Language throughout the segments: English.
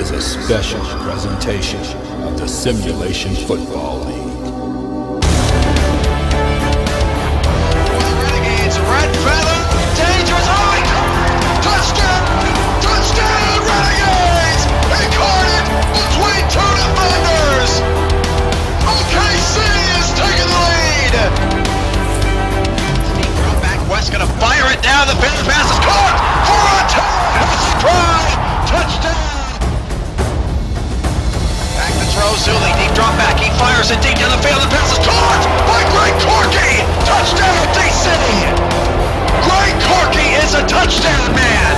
is a special presentation of the Simulation Football League. Renegades, red feather, dangerous, touchdown, touchdown, Renegades! They caught it between two defenders. OKC is taking the lead. Deep throw back, West gonna fire it down. The pass is caught for a try, touchdown. Back to throw, Zuli, deep drop back, he fires it deep down the field, the pass is caught by Greg Corky, touchdown DC! Greg Corky is a touchdown man!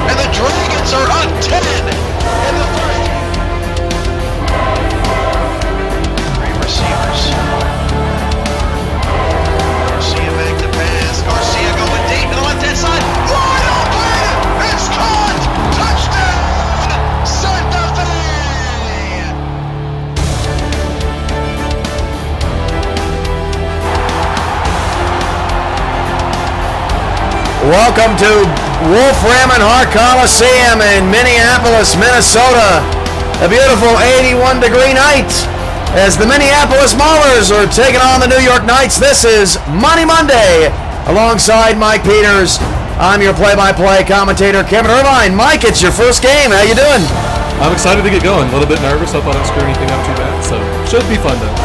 And the Dragons are on 10 in the first. Three receivers. Garcia back to pass, Garcia going deep to the left-hand side, wide open! It's caught! Touchdown! Santa Fe! Welcome to Wolfram and Hart Coliseum in Minneapolis, Minnesota. A beautiful 81-degree night as the Minneapolis Maulers are taking on the New York Knights. This is Money Monday alongside Mike Peters. I'm your play-by-play commentator, Kevin Irvine. Mike, it's your first game. How you doing? I'm excited to get going. A little bit nervous. Hope I don't screw anything up too bad. So should be fun though.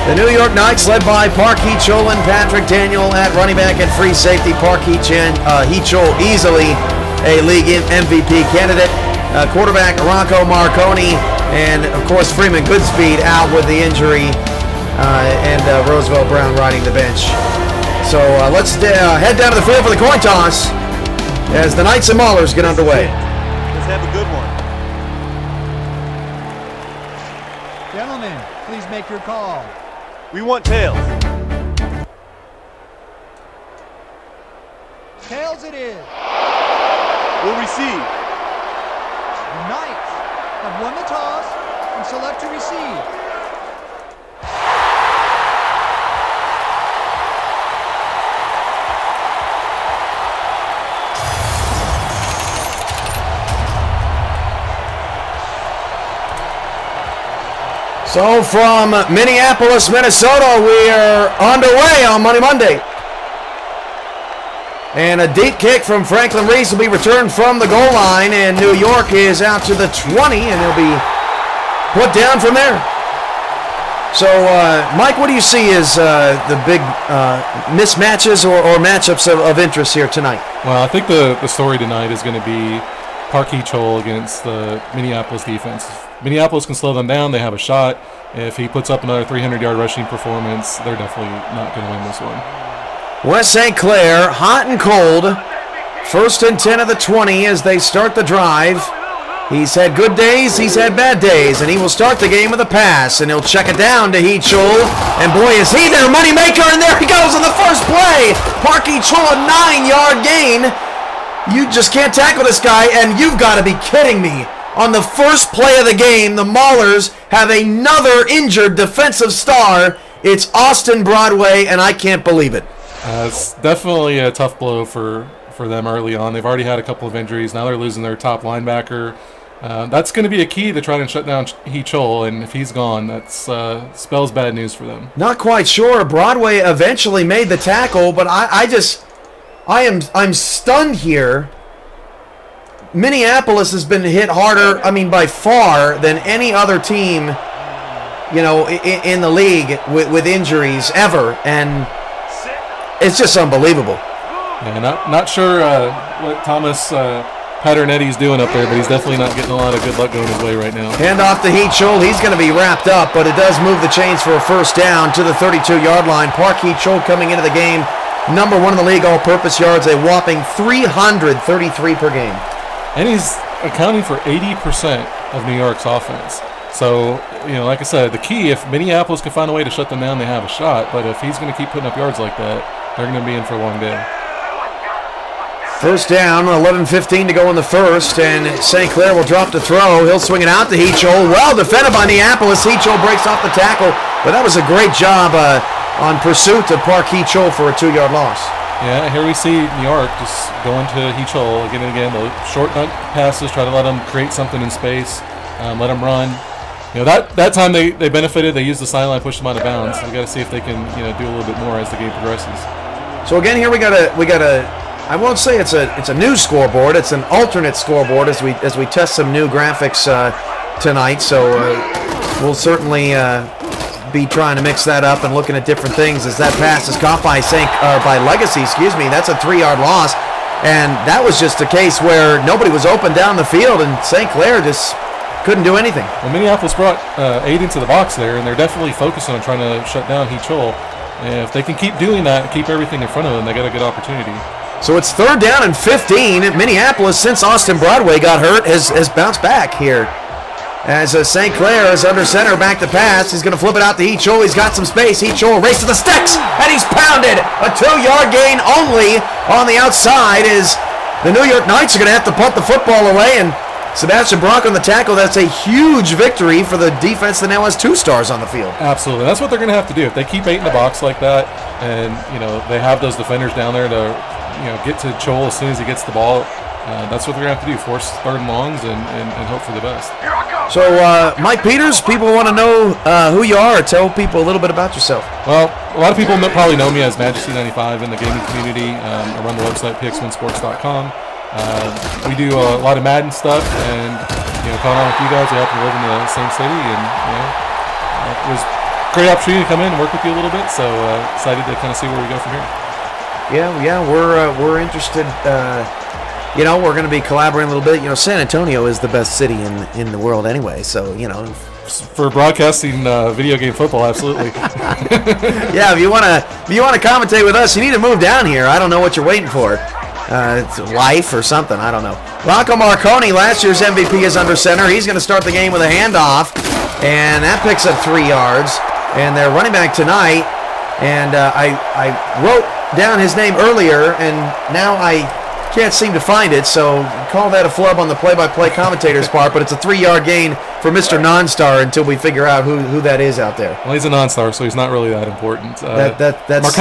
The New York Knights led by Park Hee-Chol and Patrick Daniel at running back and free safety. Park Hee-Chol easily a league MVP candidate. Quarterback Rocco Marconi and of course Freeman Goodspeed out with the injury and Roosevelt Brown riding the bench. So let's head down to the field for the coin toss as the Knights and Maulers get underway. Let's have a good one. Gentlemen, please make your call. We want tails. Tails it is. We'll receive. The Knights have won the toss and select to receive. So from Minneapolis, Minnesota, we are underway on Money Monday. And a deep kick from Franklin Reese will be returned from the goal line, and New York is out to the 20, and he'll be put down from there. So, Mike, what do you see as the big mismatches or matchups of interest here tonight? Well, I think the story tonight is going to be Park Hee-Chol against the Minneapolis defense. If Minneapolis can slow them down, they have a shot. If he puts up another 300-yard rushing performance, they're definitely not going to win this one. West St. Clair, hot and cold. First and 10 of the 20 as they start the drive. He's had good days, he's had bad days, and he will start the game with a pass, and he'll check it down to Hee-Chol. And boy, is he their moneymaker, and there he goes on the first play. Park Hee-Chol, a 9-yard gain. You just can't tackle this guy, and you've got to be kidding me. On the first play of the game, the Maulers have another injured defensive star. It's Austin Broadway, and I can't believe it. It's definitely a tough blow for them early on. They've already had a couple of injuries. Now they're losing their top linebacker. That's going to be a key to try and shut down Hee-Chol, and if he's gone, that spells bad news for them. Not quite sure. Broadway eventually made the tackle, but I'm stunned here. Minneapolis has been hit harder, I mean, by far than any other team, you know, in the league with injuries ever, and it's just unbelievable. Yeah, not sure what Thomas Paternetti's doing up there, but he's definitely not getting a lot of good luck going his way right now. Hand off to Hee-Chol. He's going to be wrapped up, but it does move the chains for a first down to the 32-yard line. Park Hee-Chol coming into the game, number 1 in the league all-purpose yards, a whopping 333 per game. And he's accounting for 80% of New York's offense. So, you know, like I said, the key, if Minneapolis can find a way to shut them down, they have a shot. But if he's going to keep putting up yards like that, they're going to be in for a long day. First down, 11:15 to go in the first, and St. Clair will drop to throw. He'll swing it out to Hee-Chol. Well defended by Minneapolis. Hee-Chol breaks off the tackle, but that was a great job on pursuit of Park Hee-Chol for a 2-yard loss. Yeah, here we see New York just going to He-Chol again and again. The short dunk passes, try to let them create something in space, let them run. You know, that time they benefited. They used the sideline, pushed them out of bounds. So we got to see if they can do a little bit more as the game progresses. So again, here we got a. I won't say it's a new scoreboard. It's an alternate scoreboard as we test some new graphics tonight. So we'll certainly be trying to mix that up and looking at different things as that pass is caught by Legacy. Excuse me. That's a 3-yard loss, and that was just a case where nobody was open down the field, and St. Clair just couldn't do anything. Well, Minneapolis brought 8 into the box there, and they're definitely focused on trying to shut down He-Chol. And if they can keep doing that, keep everything in front of them, they got a good opportunity. So it's 3rd down and 15. Minneapolis, since Austin Broadway got hurt, has bounced back here. As St. Clair is under center, back to pass. He's going to flip it out to He-Chol. He's got some space. He-Chol race to the sticks, and he's pounded. A 2-yard gain only on the outside as the New York Knights are going to have to punt the football away, and Sebastian Brock on the tackle. That's a huge victory for the defense that now has 2 stars on the field. Absolutely. That's what they're going to have to do. If they keep 8 in the box like that, and they have those defenders down there to get to Chol as soon as he gets the ball, that's what they're going to have to do. Force 3rd and longs and hope for the best. So, Mike Peters, people want to know who you are. Tell people a little bit about yourself. Well, a lot of people probably know me as Majesty95 in the gaming community. I run the website px1sports.com. We do a lot of Madden stuff, and calling on with you guys. We happen to live in the same city, and it was a great opportunity to come in and work with you a little bit. So excited to kind of see where we go from here. Yeah, we're interested. We're going to be collaborating a little bit. San Antonio is the best city in the world anyway. So for broadcasting video game football, absolutely. Yeah, if you want to commentate with us, you need to move down here. I don't know what you're waiting for. It's life or something. I don't know. Rocco Marconi, last year's MVP, is under center. He's going to start the game with a handoff, and that picks up 3 yards. And they're running back tonight. And I wrote down his name earlier, and now I can't seem to find it. So call that a flub on the play-by-play commentator's part. But it's a 3-yard gain for Mr. Non-Star until we figure out who that is out there. Well, he's a non-star, so he's not really that important. That's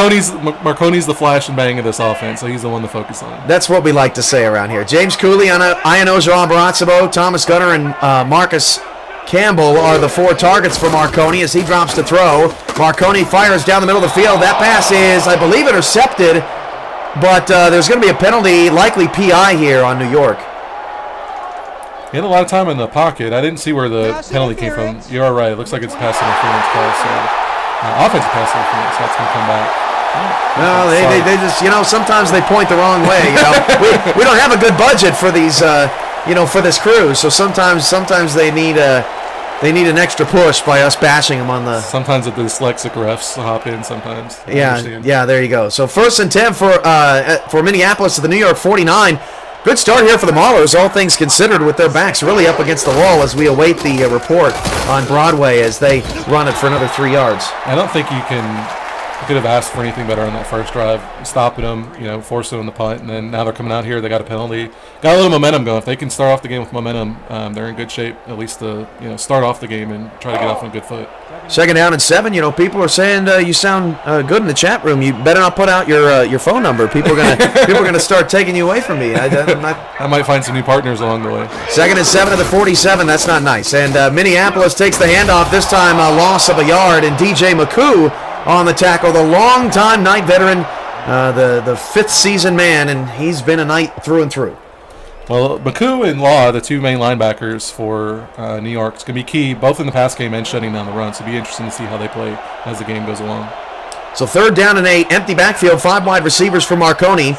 Marconi's the flash and bang of this offense, so he's the one to focus on. That's what we like to say around here. James Cooley, Ianojo Abarazabo, Thomas Gunner, and Marcus Campbell are the 4 targets for Marconi as he drops to throw. Marconi fires down the middle of the field. That pass is, I believe, intercepted, but there's going to be a penalty, likely PI here on New York. He had a lot of time in the pocket. I didn't see where the penalty came from. You are right. It looks like it's pass interference call. So offensive pass interference. That's going to come back. No, they just sometimes they point the wrong way. We don't have a good budget for these for this crew. So sometimes they need an extra push by us bashing them on the. Sometimes the dyslexic refs hop in. Sometimes. Yeah. There you go. So 1st and 10 for Minneapolis to the New York 49. Good start here for the Maulers, all things considered, with their backs really up against the wall as we await the report on Broadway as they run it for another 3 yards. I don't think you could have asked for anything better on that first drive, stopping them, forcing them to punt, and then now they're coming out here. They got a penalty, got a little momentum going. If they can start off the game with momentum, they're in good shape, at least to start off the game and try to get off on a good foot. 2nd down and 7. People are saying you sound good in the chat room. You better not put out your phone number. People are gonna start taking you away from me. I might find some new partners along the way. 2nd and 7 to the 47. That's not nice. And Minneapolis takes the handoff. This time a loss of a yard, and DJ McCoo on the tackle, the longtime Knight veteran, the 5th season man, and he's been a Knight through and through. Well, McCoo and Law, the 2 main linebackers for New York, it's going to be key, both in the pass game and shutting down the run. So it'll be interesting to see how they play as the game goes along. So 3rd down and 8, empty backfield, 5 wide receivers for Marconi.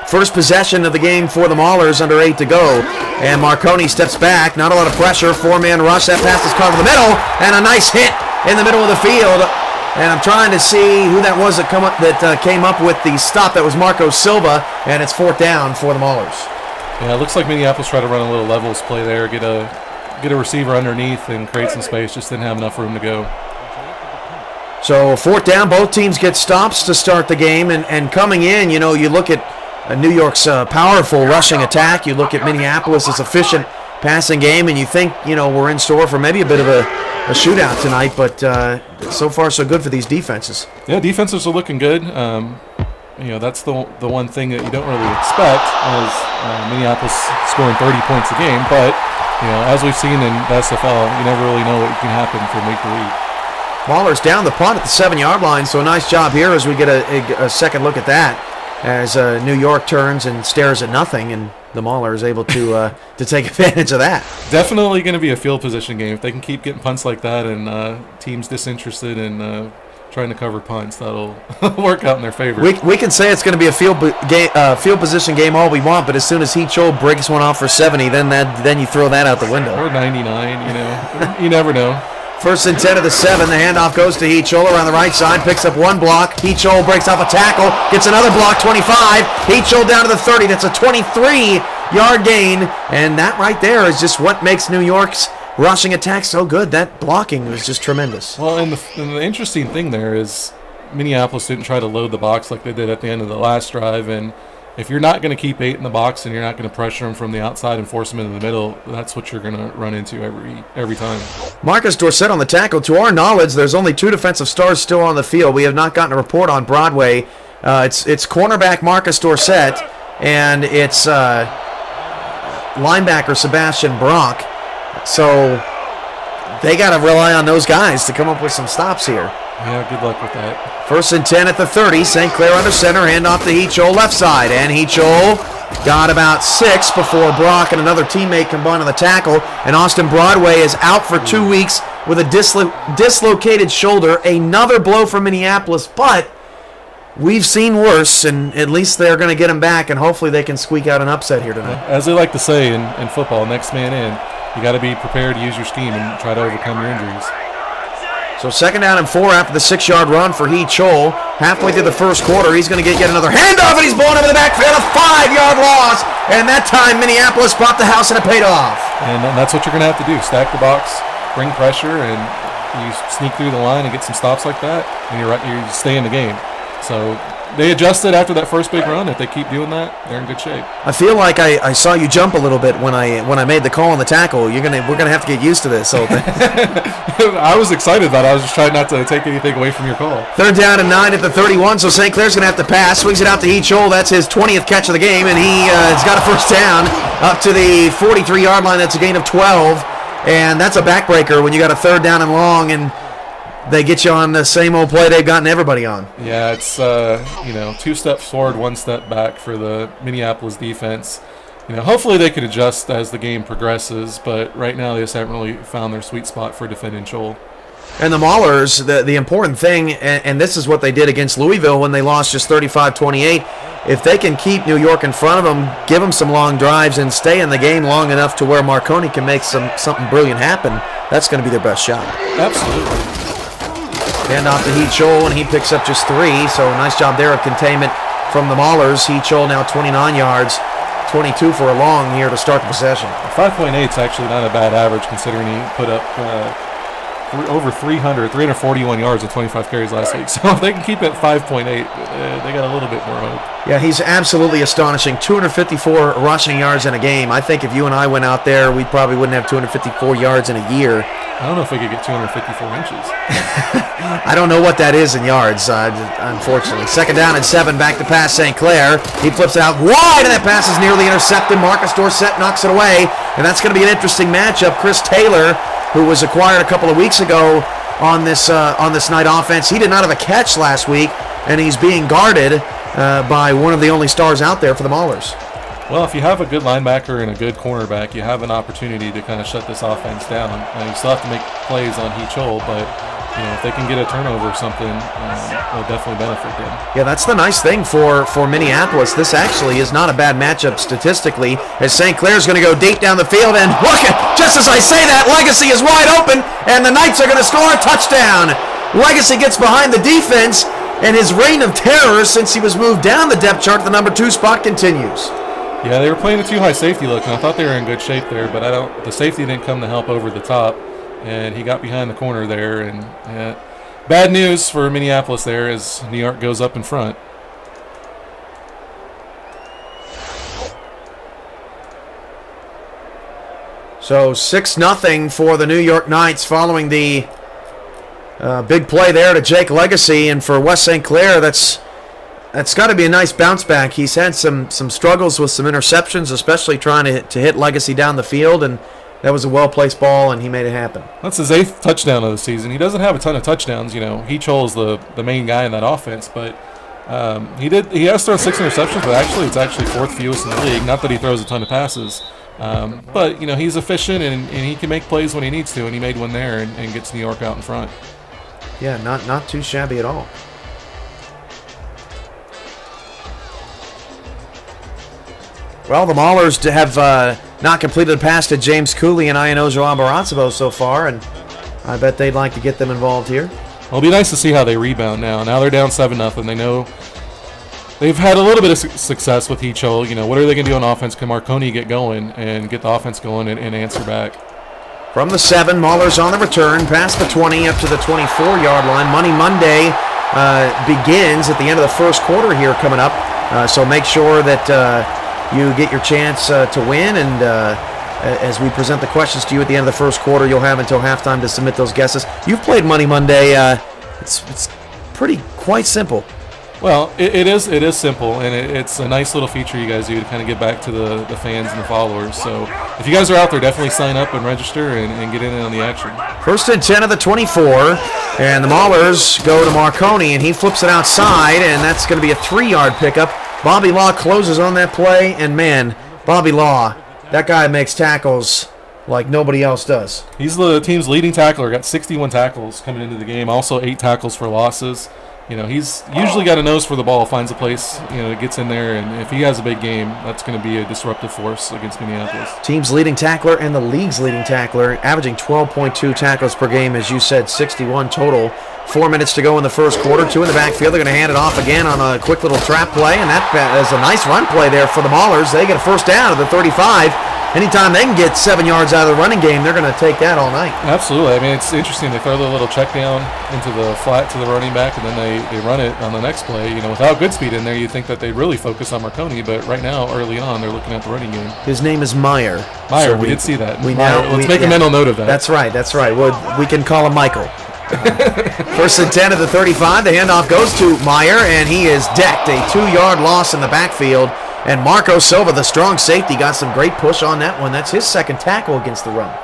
First possession of the game for the Maulers, under 8 to go. And Marconi steps back, not a lot of pressure, 4-man rush. That pass is caught in the middle, and a nice hit in the middle of the field. And I'm trying to see who that was that came up with the stop. That was Marco Silva, and it's 4th down for the Maulers. Yeah, it looks like Minneapolis tried to run a little levels play there, get a receiver underneath and create some space. Just didn't have enough room to go. So 4th down, both teams get stops to start the game, and coming in, you look at New York's powerful rushing attack. You look at Minneapolis' efficient passing game, and you think we're in store for maybe a bit of a shootout tonight, but so far so good for these defenses. Yeah, defenses are looking good. that's the one thing that you don't really expect is Minneapolis scoring 30 points a game. But as we've seen in the SFL, you never really know what can happen from week to week. Maulers down the punt at the 7-yard line, so a nice job here as we get a second look at that as New York turns and stares at nothing, and the Mauler is able to take advantage of that. Definitely going to be a field position game. If they can keep getting punts like that and teams disinterested in trying to cover punts, that'll work out in their favor. We can say it's going to be a field position game all we want, but as soon as Hecho breaks one off for 70, then you throw that out the window. Or 99, you never know. First and 10 of the 7. The handoff goes to Hecho around the right side. Picks up one block. Hecho breaks off a tackle. Gets another block, 25. Hecho down to the 30. That's a 23-yard gain. And that right there is just what makes New York's rushing attack so good. That blocking was just tremendous. Well, and the interesting thing there is Minneapolis didn't try to load the box like they did at the end of the last drive. And if you're not going to keep 8 in the box and you're not going to pressure them from the outside and force them into the middle, that's what you're going to run into every time. Marcus Dorsett on the tackle. To our knowledge, there's only 2 defensive stars still on the field. We have not gotten a report on Broadway. It's cornerback Marcus Dorsett, and it's linebacker Sebastian Brock. So they got to rely on those guys to come up with some stops here. Yeah, good luck with that. First and 10 at the 30. St. Clair under center. Handoff to Hecho left side. And Hecho got about 6 before Brock and another teammate combined on the tackle. And Austin Broadway is out for 2 weeks with a dislocated shoulder. Another blow for Minneapolis, but we've seen worse, and at least they're going to get him back, and hopefully they can squeak out an upset here tonight. As they like to say in football, next man in. You got to be prepared to use your scheme and try to overcome your injuries. So second down and 4 after the 6-yard run for Hecho. Halfway through the first quarter, he's going to get yet another handoff, and he's blown over the backfield. A 5-yard loss, and that time Minneapolis bought the house and it paid off. And that's what you're going to have to do. Stack the box, bring pressure, and you sneak through the line and get some stops like that, and you stay in the game. So they adjusted after that first big run. If they keep doing that, they're in good shape. I feel like I saw you jump a little bit when I made the call on the tackle. We're gonna have to get used to this whole thing. I was excited about it. I was just trying not to take anything away from your call. Third down and 9 at the 31. So St. Clair's gonna have to pass. Swings it out to Hecho. That's his 20th catch of the game, and he's got a first down up to the 43-yard line. That's a gain of 12, and that's a backbreaker when you got a third down and long and they get you on the same old play they've gotten everybody on. Yeah, it's 2 steps forward, 1 step back for the Minneapolis defense. Hopefully they could adjust as the game progresses, but right now they just haven't really found their sweet spot for defending Chol. And the Maulers, the important thing, and this is what they did against Louisville when they lost just 35-28, if they can keep New York in front of them, give them some long drives, and stay in the game long enough to where Marconi can make something brilliant happen, that's going to be their best shot. Absolutely. Hand off to Hecho, and he picks up just 3, so nice job there of containment from the Maulers. Hecho now 29 yards, 22 for a long here to start the possession. 5.8 is actually not a bad average considering he put up over 341 yards and 25 carries last week. So if they can keep it 5.8, they got a little bit more hope. Yeah, he's absolutely astonishing. 254 rushing yards in a game. I think if you and I went out there, we probably wouldn't have 254 yards in a year. I don't know if we could get 254 inches. I don't know what that is in yards, unfortunately. Second down and 7, back to pass St. Clair. He flips it out wide, and that pass is nearly intercepted. Marcus Dorsett knocks it away, and that's going to be an interesting matchup. Chris Taylor, who was acquired a couple of weeks ago on this night offense, he did not have a catch last week, and he's being guarded by one of the only stars out there for the Maulers. Well, if you have a good linebacker and a good cornerback, you have an opportunity to kind of shut this offense down. And you still have to make plays on Hecho, but if they can get a turnover or something, it'll definitely benefit them. Yeah, that's the nice thing for Minneapolis. This actually is not a bad matchup statistically, as St. Clair's going to go deep down the field, and look at, just as I say that, Legacy is wide open, and the Knights are going to score a touchdown. Legacy gets behind the defense, and his reign of terror since he was moved down the depth chart to the number 2 spot continues. Yeah, they were playing a too high safety look, and I thought they were in good shape there, but the safety didn't come to help over the top, and he got behind the corner there, and bad news for Minneapolis there as New York goes up in front. So 6-0 for the New York Knights following the big play there to Jake Legacy, and for West St. Clair, that's That's got to be a nice bounce back. He's had some struggles with some interceptions, especially trying to hit Legacy down the field, and that was a well-placed ball, and he made it happen. That's his 8th touchdown of the season. He doesn't have a ton of touchdowns. Heachol is the main guy in that offense, but he has thrown 6 interceptions, but it's actually 4th fewest in the league. Not that he throws a ton of passes, but he's efficient and he can make plays when he needs to, and he made one there and gets New York out in front. Yeah, not too shabby at all. Well, the Maulers have not completed a pass to James Cooley and Ianojo Abarazzo so far, and I bet they'd like to get them involved here. Well, it'll be nice to see how they rebound now. Now they're down 7-0. They know they've had a little bit of success with Heachol. What are they going to do on offense? Can Marconi get going and get the offense going and answer back? From the 7, Maulers on the return, past the 20 up to the 24-yard line. Money Monday begins at the end of the first quarter here coming up, so make sure that you get your chance to win, and as we present the questions to you at the end of the first quarter, you'll have until halftime to submit those guesses. You've played Money Monday. It's quite simple. Well, it is simple, and it's a nice little feature you guys do to kind of get back to the fans and the followers. So if you guys are out there, definitely sign up and register and get in on the action. 1st and 10 of the 24, and the Maulers go to Marconi, and he flips it outside, and that's going to be a 3-yard pickup. Bobby Law closes on that play, and man, Bobby Law, that guy makes tackles like nobody else does. He's the team's leading tackler, got 61 tackles coming into the game, also 8 tackles for losses. He's usually got a nose for the ball, finds a place, gets in there, and if he has a big game, that's going to be a disruptive force against Minneapolis. Team's leading tackler and the league's leading tackler, averaging 12.2 tackles per game, as you said, 61 total. 4 minutes to go in the first quarter. 2 in the backfield. They're going to hand it off again on a quick little trap play, and that is a nice run play there for the Maulers. They get a first down at the 35. Anytime they can get 7 yards out of the running game, they're going to take that all night. Absolutely. I mean, it's interesting. They throw the little check down into the flat to the running back, and then they run it on the next play. Without Goodspeed in there, you'd think that they'd really focus on Marconi, but right now, early on, they're looking at the running game. His name is Meyer. So we did see that. Let's make a mental note of that. That's right. We can call him Michael. 1st and 10 of the 35. The handoff goes to Meyer, and he is decked. A 2-yard loss in the backfield. And Marco Silva, the strong safety, got some great push on that one. That's his 2nd tackle against the run.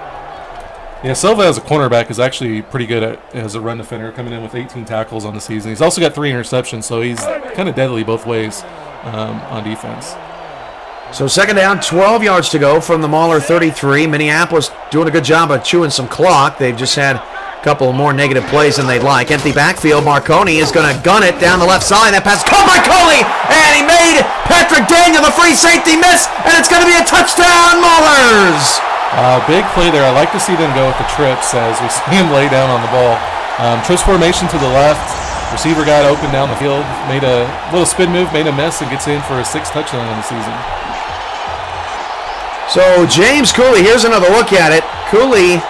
Yeah, Silva as a cornerback is actually pretty good as a run defender, coming in with 18 tackles on the season. He's also got 3 interceptions, so he's kind of deadly both ways on defense. So 2nd down, 12 yards to go from the Mauler 33. Minneapolis doing a good job of chewing some clock. They've just had a couple more negative plays than they'd like. Empty backfield. Marconi is going to gun it down the left side. That pass caught by Coley, and he made Patrick Daniel the free safety miss, and it's going to be a touchdown, Maulers. Big play there. I like to see them go with the trips as we see him lay down on the ball. Trips formation to the left. Receiver got open down the field, made a little spin move, made a miss, and gets in for a 6th touchdown on the season. So James Cooley, here's another look at it. Cooley,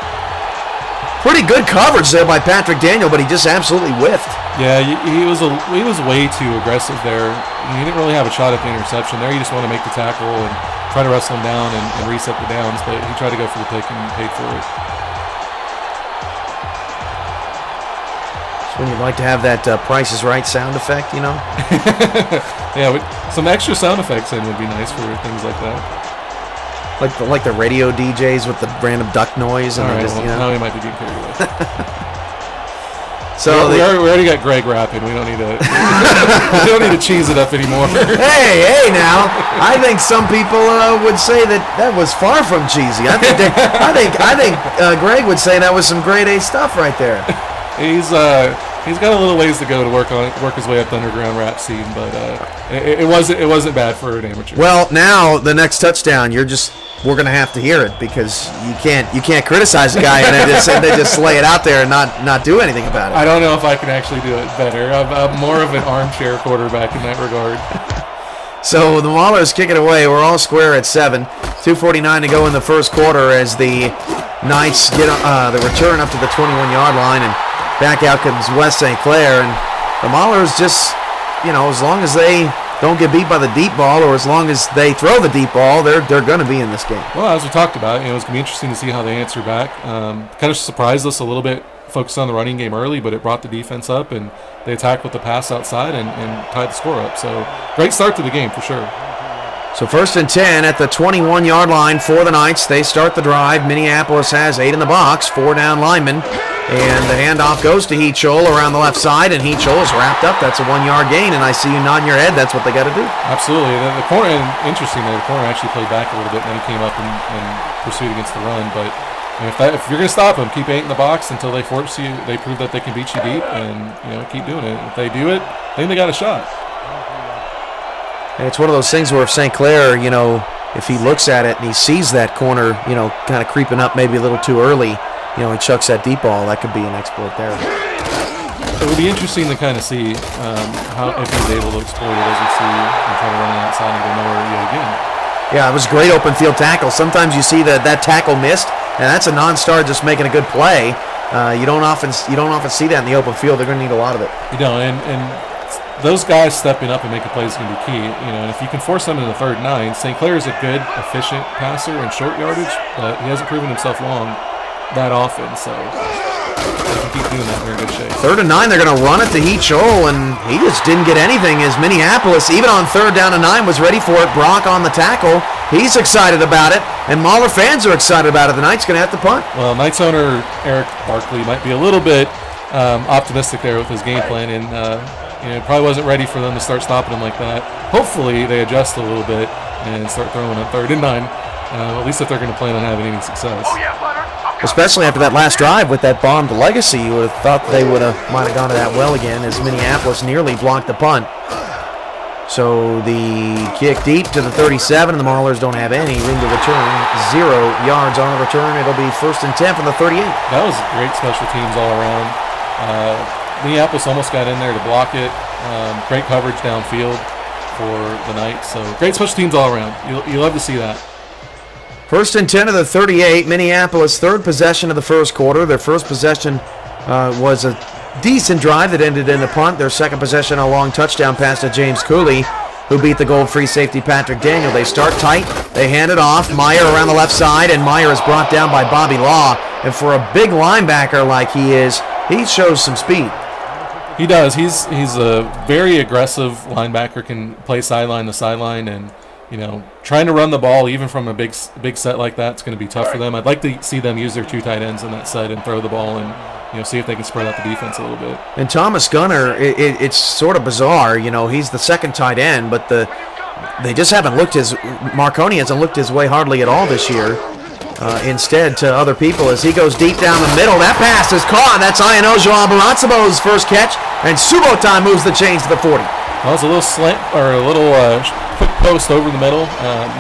pretty good coverage there by Patrick Daniel, but he just absolutely whiffed. Yeah, he was way too aggressive there. He didn't really have a shot at the interception there. You just want to make the tackle and try to wrestle him down and reset the downs, but he tried to go for the pick and paid for it. When you'd like to have that Price is Right sound effect, Yeah, some extra sound effects in would be nice for things like that. Like the radio DJs with the random duck noise. And all right, just, now we might be getting carried away. So we already got Greg rapping. We don't need to. We don't need to cheese it up anymore. Hey, now I think some people would say that was far from cheesy. I think Greg would say that was some grade A stuff right there. He's got a little ways to go to work his way up the underground rap scene, but it wasn't bad for an amateur. Well, now the next touchdown, we're gonna have to hear it because you can't criticize a guy and they just lay it out there and not do anything about it. I don't know if I can actually do it better. I'm more of an armchair quarterback in that regard. So the Maulers kick it away. We're all square at 7. 2:49 to go in the first quarter as the Knights get the return up to the 21-yard line, and back out comes West St. Clair. And the Maulers just, as long as they don't get beat by the deep ball, or as long as they throw the deep ball, they're going to be in this game. Well, as we talked about, it's going to be interesting to see how they answer back. Kind of surprised us a little bit focused on the running game early, but it brought the defense up, and they attacked with the pass outside and tied the score up. So great start to the game for sure. So 1st and 10 at the 21-yard line for the Knights. They start the drive. Minneapolis has 8 in the box, 4 down linemen. And the handoff goes to Heachol around the left side, and Heachol is wrapped up. That's a 1-yard gain, and I see you nodding your head. That's what they got to do. Absolutely. The corner, and interestingly, the corner actually played back a little bit, and then he came up and pursued against the run. But if you're going to stop them, keep 8 in the box until they force you. They prove that they can beat you deep, and keep doing it. If they do it, I think they got a shot. And it's one of those things where if St. Clair, if he looks at it and he sees that corner, kind of creeping up maybe a little too early, he chucks that deep ball, that could be an exploit there. It would be interesting to kind of see how if he's able to exploit it as we see him try to run it outside and go nowhere yet again. Yeah, it was a great open field tackle. Sometimes you see that tackle missed, and that's a non-star just making a good play. You don't often see that in the open field. They're going to need a lot of it. And those guys stepping up and making plays is going to be key. And if you can force them in the 3rd and 9, St. Clair is a good, efficient passer in short yardage, but he hasn't proven himself long that often. So if they can keep doing that, they're in good shape. 3rd and 9, they're going to run it to Heachol, and he just didn't get anything as Minneapolis, even on 3rd down and 9, was ready for it. Brock on the tackle. He's excited about it, and Mahler fans are excited about it. The Knights going to have to punt. Well, Knights owner Eric Barkley might be a little bit optimistic there with his game plan, and probably wasn't ready for them to start stopping him like that. Hopefully they adjust a little bit and start throwing on 3rd and 9, at least if they're going to plan on having any success. Especially after that last drive with that bomb to Legacy, you would have thought they might have gone to that well again as Minneapolis nearly blocked the punt. So the kick deep to the 37, and the Maulers don't have any room to return. 0 yards on the return. It'll be 1st and 10 from the 38. That was great special teams all around. Minneapolis almost got in there to block it. Great coverage downfield for the Knights. So great special teams all around. You love to see that. 1st and 10 of the 38. Minneapolis, 3rd possession of the 1st quarter. Their first possession was a decent drive that ended in a punt. Their second possession, a long touchdown pass to James Cooley, who beat the gold-free safety Patrick Daniel. They start tight. They hand it off. Meyer around the left side, and Meyer is brought down by Bobby Law. And for a big linebacker like he is, he shows some speed. He does. He's a very aggressive linebacker, can play sideline to sideline, and trying to run the ball even from a big set like that, it's going to be tough for them. I'd like to see them use their 2 tight ends in that set and throw the ball and see if they can spread out the defense a little bit. And Thomas Gunner, it's sort of bizarre. He's the 2nd tight end, but they just haven't looked Marconi hasn't looked his way hardly at all this year. Instead to other people as he goes deep down the middle. That pass is caught. That's Ianojo Abaransabo's first catch, and Subotai moves the chains to the 40. Well, it was a little slant or a little quick post over the middle.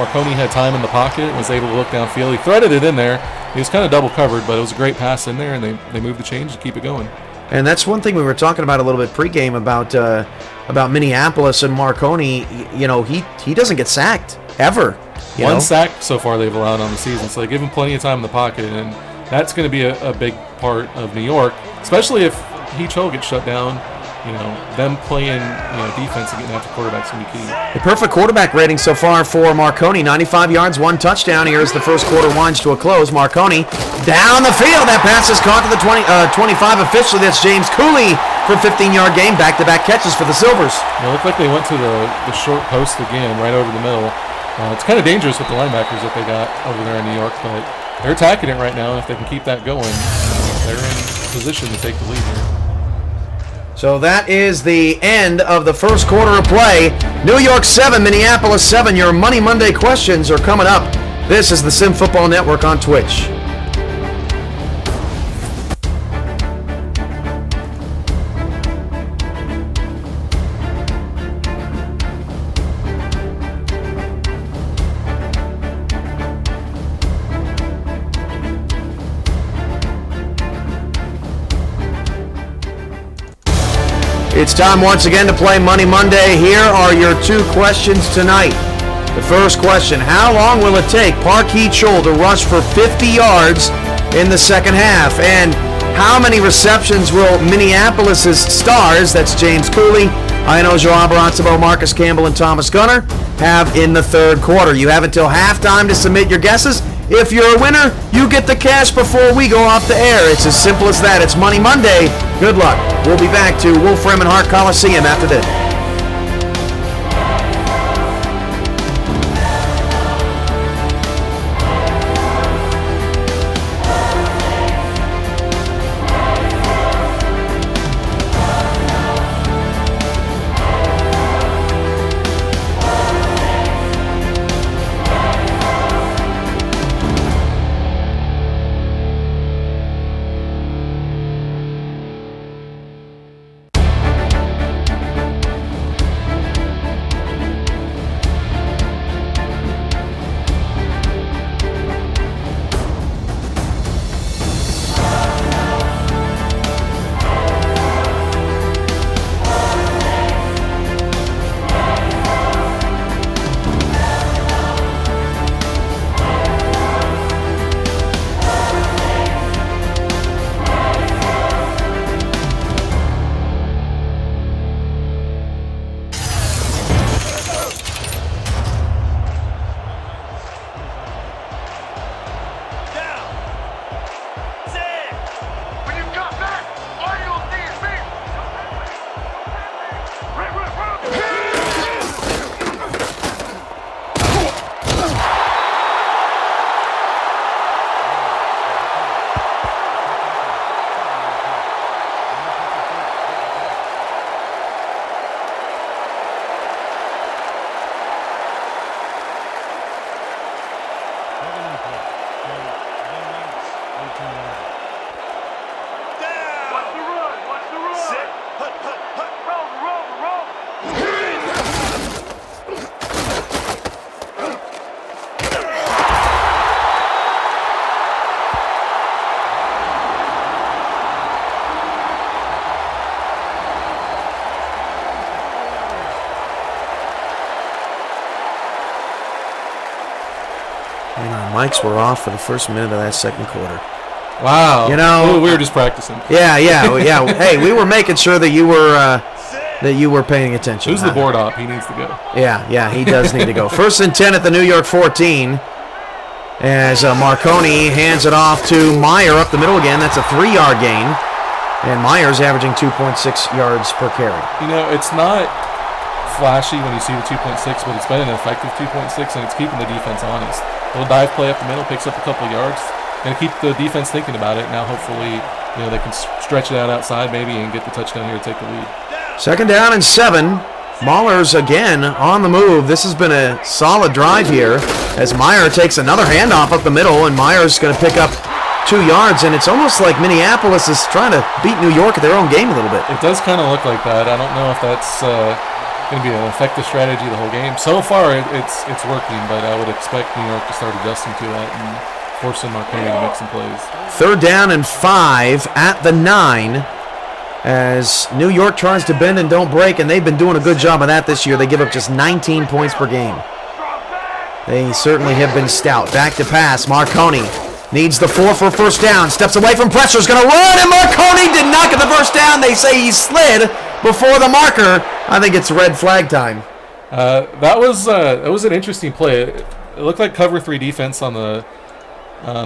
Marconi had time in the pocket and was able to look downfield. He threaded it in there. He was kind of double covered, but it was a great pass in there, and they moved the chains to keep it going. And that's one thing we were talking about a little bit pregame about Minneapolis and Marconi. He doesn't get sacked ever. One sack so far they've allowed on the season, so they give him plenty of time in the pocket, and that's going to be a big part of New York, especially if Heachol gets shut down. Them playing defense and getting after quarterbacks going to be key. The perfect quarterback rating so far for Marconi, 95 yards, 1 touchdown. Here's the first quarter winds to a close. Marconi down the field. That pass is caught to the 25 officially. That's James Cooley for a 15-yard gain. Back-to-back catches for the Silvers. It looked like they went to the short post again, right over the middle. It's kind of dangerous with the linebackers that they got over there in New York, but they're attacking it right now, and if they can keep that going, they're in position to take the lead here. So that is the end of the first quarter of play. New York 7, Minneapolis 7. Your Money Monday questions are coming up. This is the Sim Football Network on Twitch. It's time once again to play Money Monday. Here are your 2 questions tonight. The first question, how long will it take Park Heachol to rush for 50 yards in the second half? And how many receptions will Minneapolis' stars, that's James Cooley, Ianojo Abaransabo, Marcus Campbell, and Thomas Gunner, have in the third quarter? You have until halftime to submit your guesses. If you're a winner, you get the cash before we go off the air. It's as simple as that. It's Money Monday. Good luck. We'll be back to Wolfram and Hart Coliseum after this. Mics were off for the first minute of that second quarter. Wow. You know, we were just practicing. Yeah. Hey, we were making sure that you were paying attention. Who's the board op? He needs to go. Yeah, he does need to go. 1st and 10 at the New York 14. As Marconi hands it off to Meyer up the middle again. That's a 3-yard gain. And Meyer's averaging 2.6 yards per carry. You know, it's not flashy when you see the 2.6, but it's been an effective 2.6, and it's keeping the defense honest. A little dive play up the middle, picks up a couple of yards. Going to keep the defense thinking about it. Now hopefully, you know, they can stretch it out outside maybe and get the touchdown here to take the lead. 2nd down and 7. Mahler's again on the move. This has been a solid drive here as Meyer takes another handoff up the middle, and Meyer's going to pick up 2 yards, and it's almost like Minneapolis is trying to beat New York at their own game a little bit. It does kind of look like that. I don't know if that's going to be an effective strategy the whole game. So far, it's working, but I would expect New York to start adjusting to that and forcing Marconi to make some plays. 3rd down and 5 at the 9 as New York tries to bend and don't break, and they've been doing a good job of that this year. They give up just 19 points per game. They certainly have been stout. Back to pass. Marconi needs the 4 for first down. Steps away from pressure. Is going to run, and Marconi did not get the first down. They say he slid before the marker. I think it's red flag time. That was an interesting play. It looked like cover 3 defense on the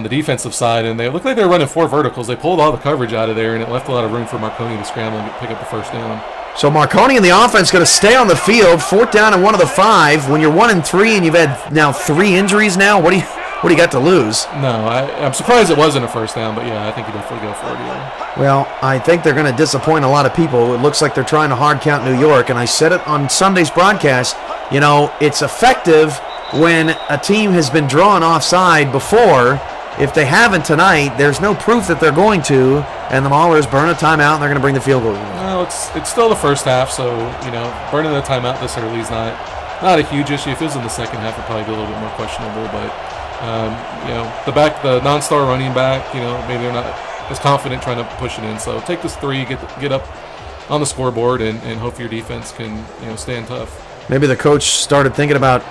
defensive side, and they looked like they were running 4 verticals. They pulled all the coverage out of there, and it left a lot of room for Marconi to scramble and pick up the first down. So Marconi and the offense going to stay on the field. 4th down and 1 of the 5. When you're 1 and 3 and you've had now 3 injuries now, what do you got to lose? No, I'm surprised it wasn't a first down, but yeah, I think you definitely go for it. Yeah. Well, I think they're going to disappoint a lot of people. It looks like they're trying to hard count New York, and I said it on Sunday's broadcast. You know, it's effective when a team has been drawn offside before. If they haven't tonight, there's no proof that they're going to, and the Maulers burn a timeout, and they're going to bring the field goal. Well, it's still the first half, so, you know, burning the timeout this early is not a huge issue. If it was in the second half, it'd probably be a little bit more questionable, but, you know, the non-star running back, you know, maybe they're not as confident trying to push it in. So take this 3, get up on the scoreboard, and hope your defense can, you know, stand tough. Maybe the coach started thinking about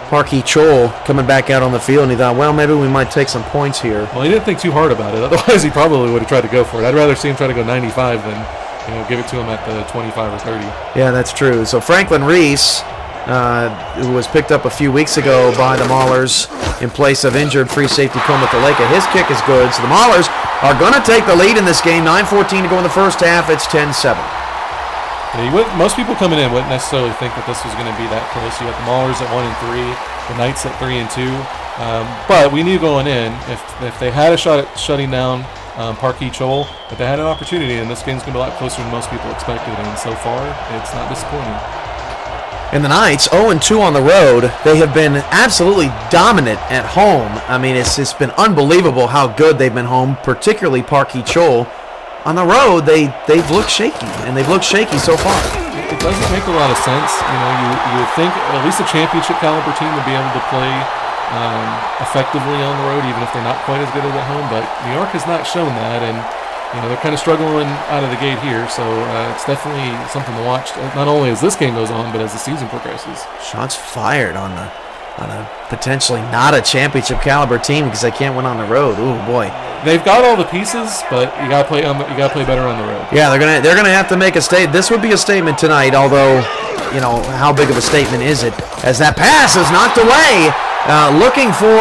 Parkey Chol coming back out on the field, and he thought, well, maybe we might take some points here. Well, he didn't think too hard about it. Otherwise, he probably would have tried to go for it. I'd rather see him try to go 95 than, you know, give it to him at the 25 or 30. Yeah, that's true. So Franklin Reese who was picked up a few weeks ago by the Maulers in place of injured free safety Kuma Kaleka. His kick is good, so the Maulers are going to take the lead in this game. 9:14 to go in the first half. It's 10-7. Yeah, most people coming in wouldn't necessarily think that this was going to be that close. You got the Maulers at 1-3, the Knights at 3-2. But we knew going in, if they had a shot at shutting down Park Hee-Chol, that they had an opportunity, and this game's going to be a lot closer than most people expected. And so far, it's not disappointing. And the Knights, 0-2 on the road. They have been absolutely dominant at home. I mean, it's been unbelievable how good they've been home, particularly Park Hee-Chol. On the road, they've looked shaky, and they've looked shaky so far. It doesn't make a lot of sense. You would think at least a championship caliber team would be able to play effectively on the road, even if they're not quite as good as at home. But New York has not shown that, and they're kind of struggling out of the gate here. So it's definitely something to watch, not only as this game goes on, but as the season progresses. Shots fired on a potentially not a championship caliber team because they can't win on the road. Ooh boy. They've got all the pieces, but you gotta play better on the road. Yeah, they're gonna have to make a statement. This would be a statement tonight, although how big of a statement is it? As that pass is knocked away, looking for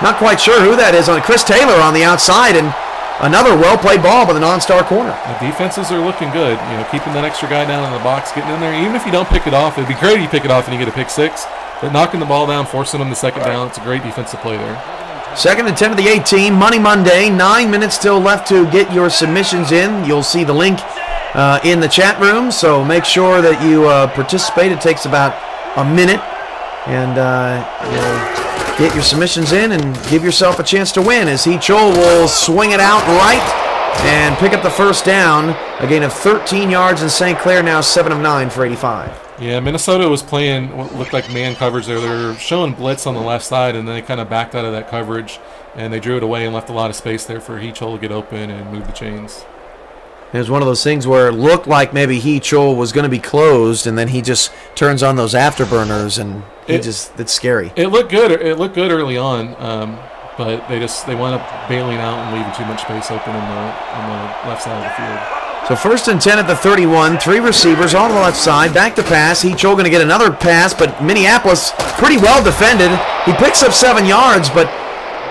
not quite sure who that is, on Chris Taylor on the outside, and another well-played ball by the non-star corner. The defenses are looking good. Keeping that extra guy down in the box, getting in there. Even if you don't pick it off, it'd be great if you pick it off and you get a pick six. But knocking the ball down, forcing them to second down, it's a great defensive play there. 2nd and 10 to the 18, Money Monday. 9 minutes still left to get your submissions in. You'll see the link in the chat room, so make sure that you participate. It takes about a minute, and you'll get your submissions in and give yourself a chance to win as Hee-Chol will swing it out right and pick up the first down. A gain of 13 yards, and St. Clair now 7 of 9 for 85. Yeah, Minnesota was playing what looked like man coverage there. They were showing blitz on the left side, and then they kind of backed out of that coverage, and they drew it away and left a lot of space there for Hee-Chol to get open and move the chains. It was one of those things where it looked like maybe Hee-Chol was going to be closed, and then he just turns on those afterburners, and it's scary. It looked good. It looked good early on, but they wound up bailing out and leaving too much space open on the left side of the field. So 1st and 10 at the 31, 3 receivers on the left side, back to pass. Hee-Chol going to get another pass, but Minneapolis pretty well defended. He picks up 7 yards, but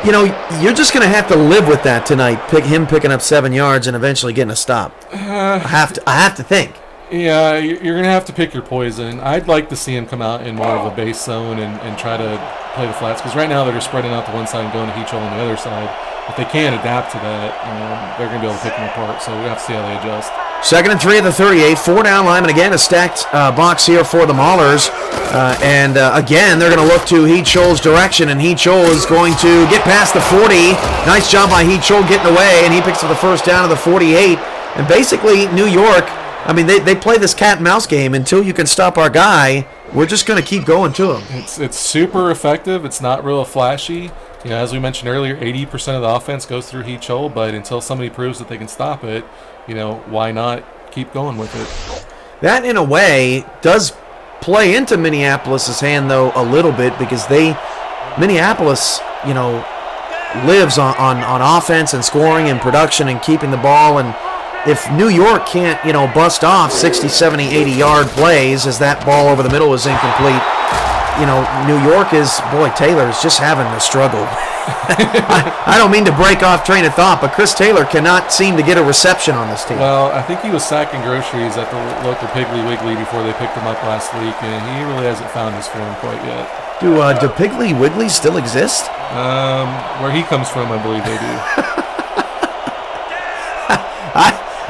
you're just going to have to live with that tonight. Him picking up 7 yards and eventually getting a stop. I have to think. Yeah, you're going to have to pick your poison. I'd like to see him come out in more of a base zone and try to play the flats, because right now they're just spreading out to one side and going to Hee-Chol on the other side. If they can adapt to that, they're going to be able to pick them apart, so we have to see how they adjust. 2nd and 3 at the 38, 4 down linemen. Again, a stacked box here for the Maulers. And again, they're going to look to Hee-Chol's direction, and Hee-Chol is going to get past the 40. Nice job by Hee-Chol getting away, and he picks up the first down of the 48. And basically, New York, I mean, they play this cat and mouse game. Until you can stop our guy, we're just going to keep going to him. It's super effective. It's not real flashy. As we mentioned earlier, 80% of the offense goes through Hee-Chol, but until somebody proves that they can stop it, why not keep going with it? That, in a way, does play into Minneapolis' hand, though, a little bit, because Minneapolis, lives on offense and scoring and production and keeping the ball. And if New York can't, bust off 60, 70, 80-yard plays as that ball over the middle is incomplete, New York is, Taylor's just having a struggle. I don't mean to break off train of thought, but Chris Taylor cannot seem to get a reception on this team. Well, I think he was sacking groceries at the local Piggly Wiggly before they picked him up last week, and he really hasn't found his form quite yet. Do Piggly Wigglies still exist? Where he comes from, I believe they do.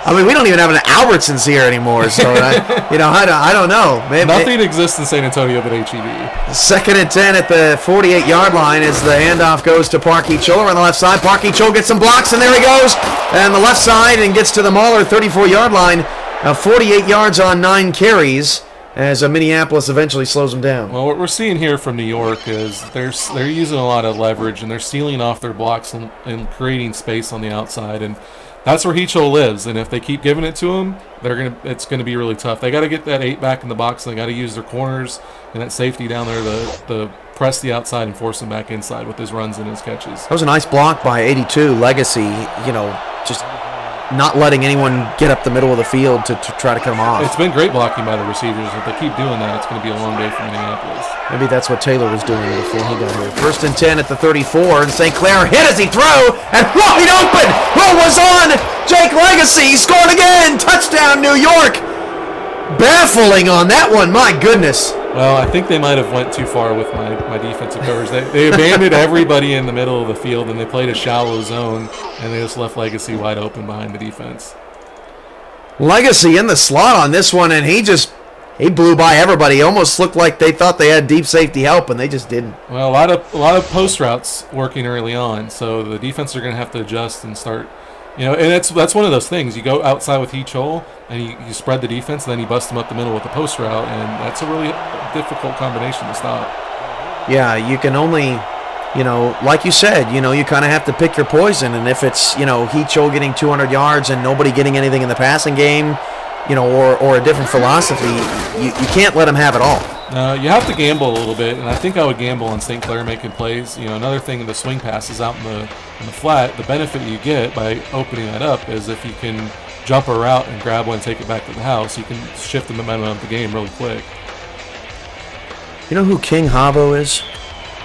I mean, we don't even have an Albertsons here anymore, so I don't know. Nothing exists in San Antonio but HEB. 2nd and 10 at the 48-yard line as the handoff goes to Park Hee-Chol on the left side. Park Hee-Chol gets some blocks, and there he goes, and the left side, and gets to the Mauler 34-yard line. 48 yards on 9 carries as Minneapolis eventually slows them down. Well, what we're seeing here from New York is they're using a lot of leverage, and they're sealing off their blocks and creating space on the outside, and that's where Hee-Chol lives, and if they keep giving it to him, it's going to be really tough. They got to get that 8 back in the box, and they got to use their corners and that safety down there to press the outside and force him back inside with his runs and his catches. That was a nice block by 82 Legacy. Just not letting anyone get up the middle of the field to try to cut him off. It's been great blocking by the receivers. If they keep doing that, it's going to be a long day for Minneapolis. Maybe that's what Taylor was doing before he got here. 1st and 10 at the 34, and St. Clair hit as he threw, and wide open! Who was on? Jake Legacy scored again! Touchdown, New York! Baffling on that one, my goodness. Well, I think they might have went too far with my defensive coverage. They abandoned everybody in the middle of the field, and they played a shallow zone, and they just left Legacy wide open behind the defense. Legacy in the slot on this one, and he blew by everybody. He almost looked like they thought they had deep safety help, and they just didn't. Well, a lot of post routes working early on, so the defense are going to have to adjust and start. And that's one of those things. You go outside with He Chol, and you spread the defense, and then you bust them up the middle with the post route, and that's a really difficult combination to stop. Yeah, you can only, like you said, you kind of have to pick your poison, and if it's, He Chol getting 200 yards and nobody getting anything in the passing game, or a different philosophy, you can't let him have it all. You have to gamble a little bit, and I think I would gamble on St. Clair making plays. Another thing, the swing passes out in the flat, the benefit you get by opening that up is if you can jump a route and grab one and take it back to the house, you can shift the momentum of the game really quick. You know who King Habo is?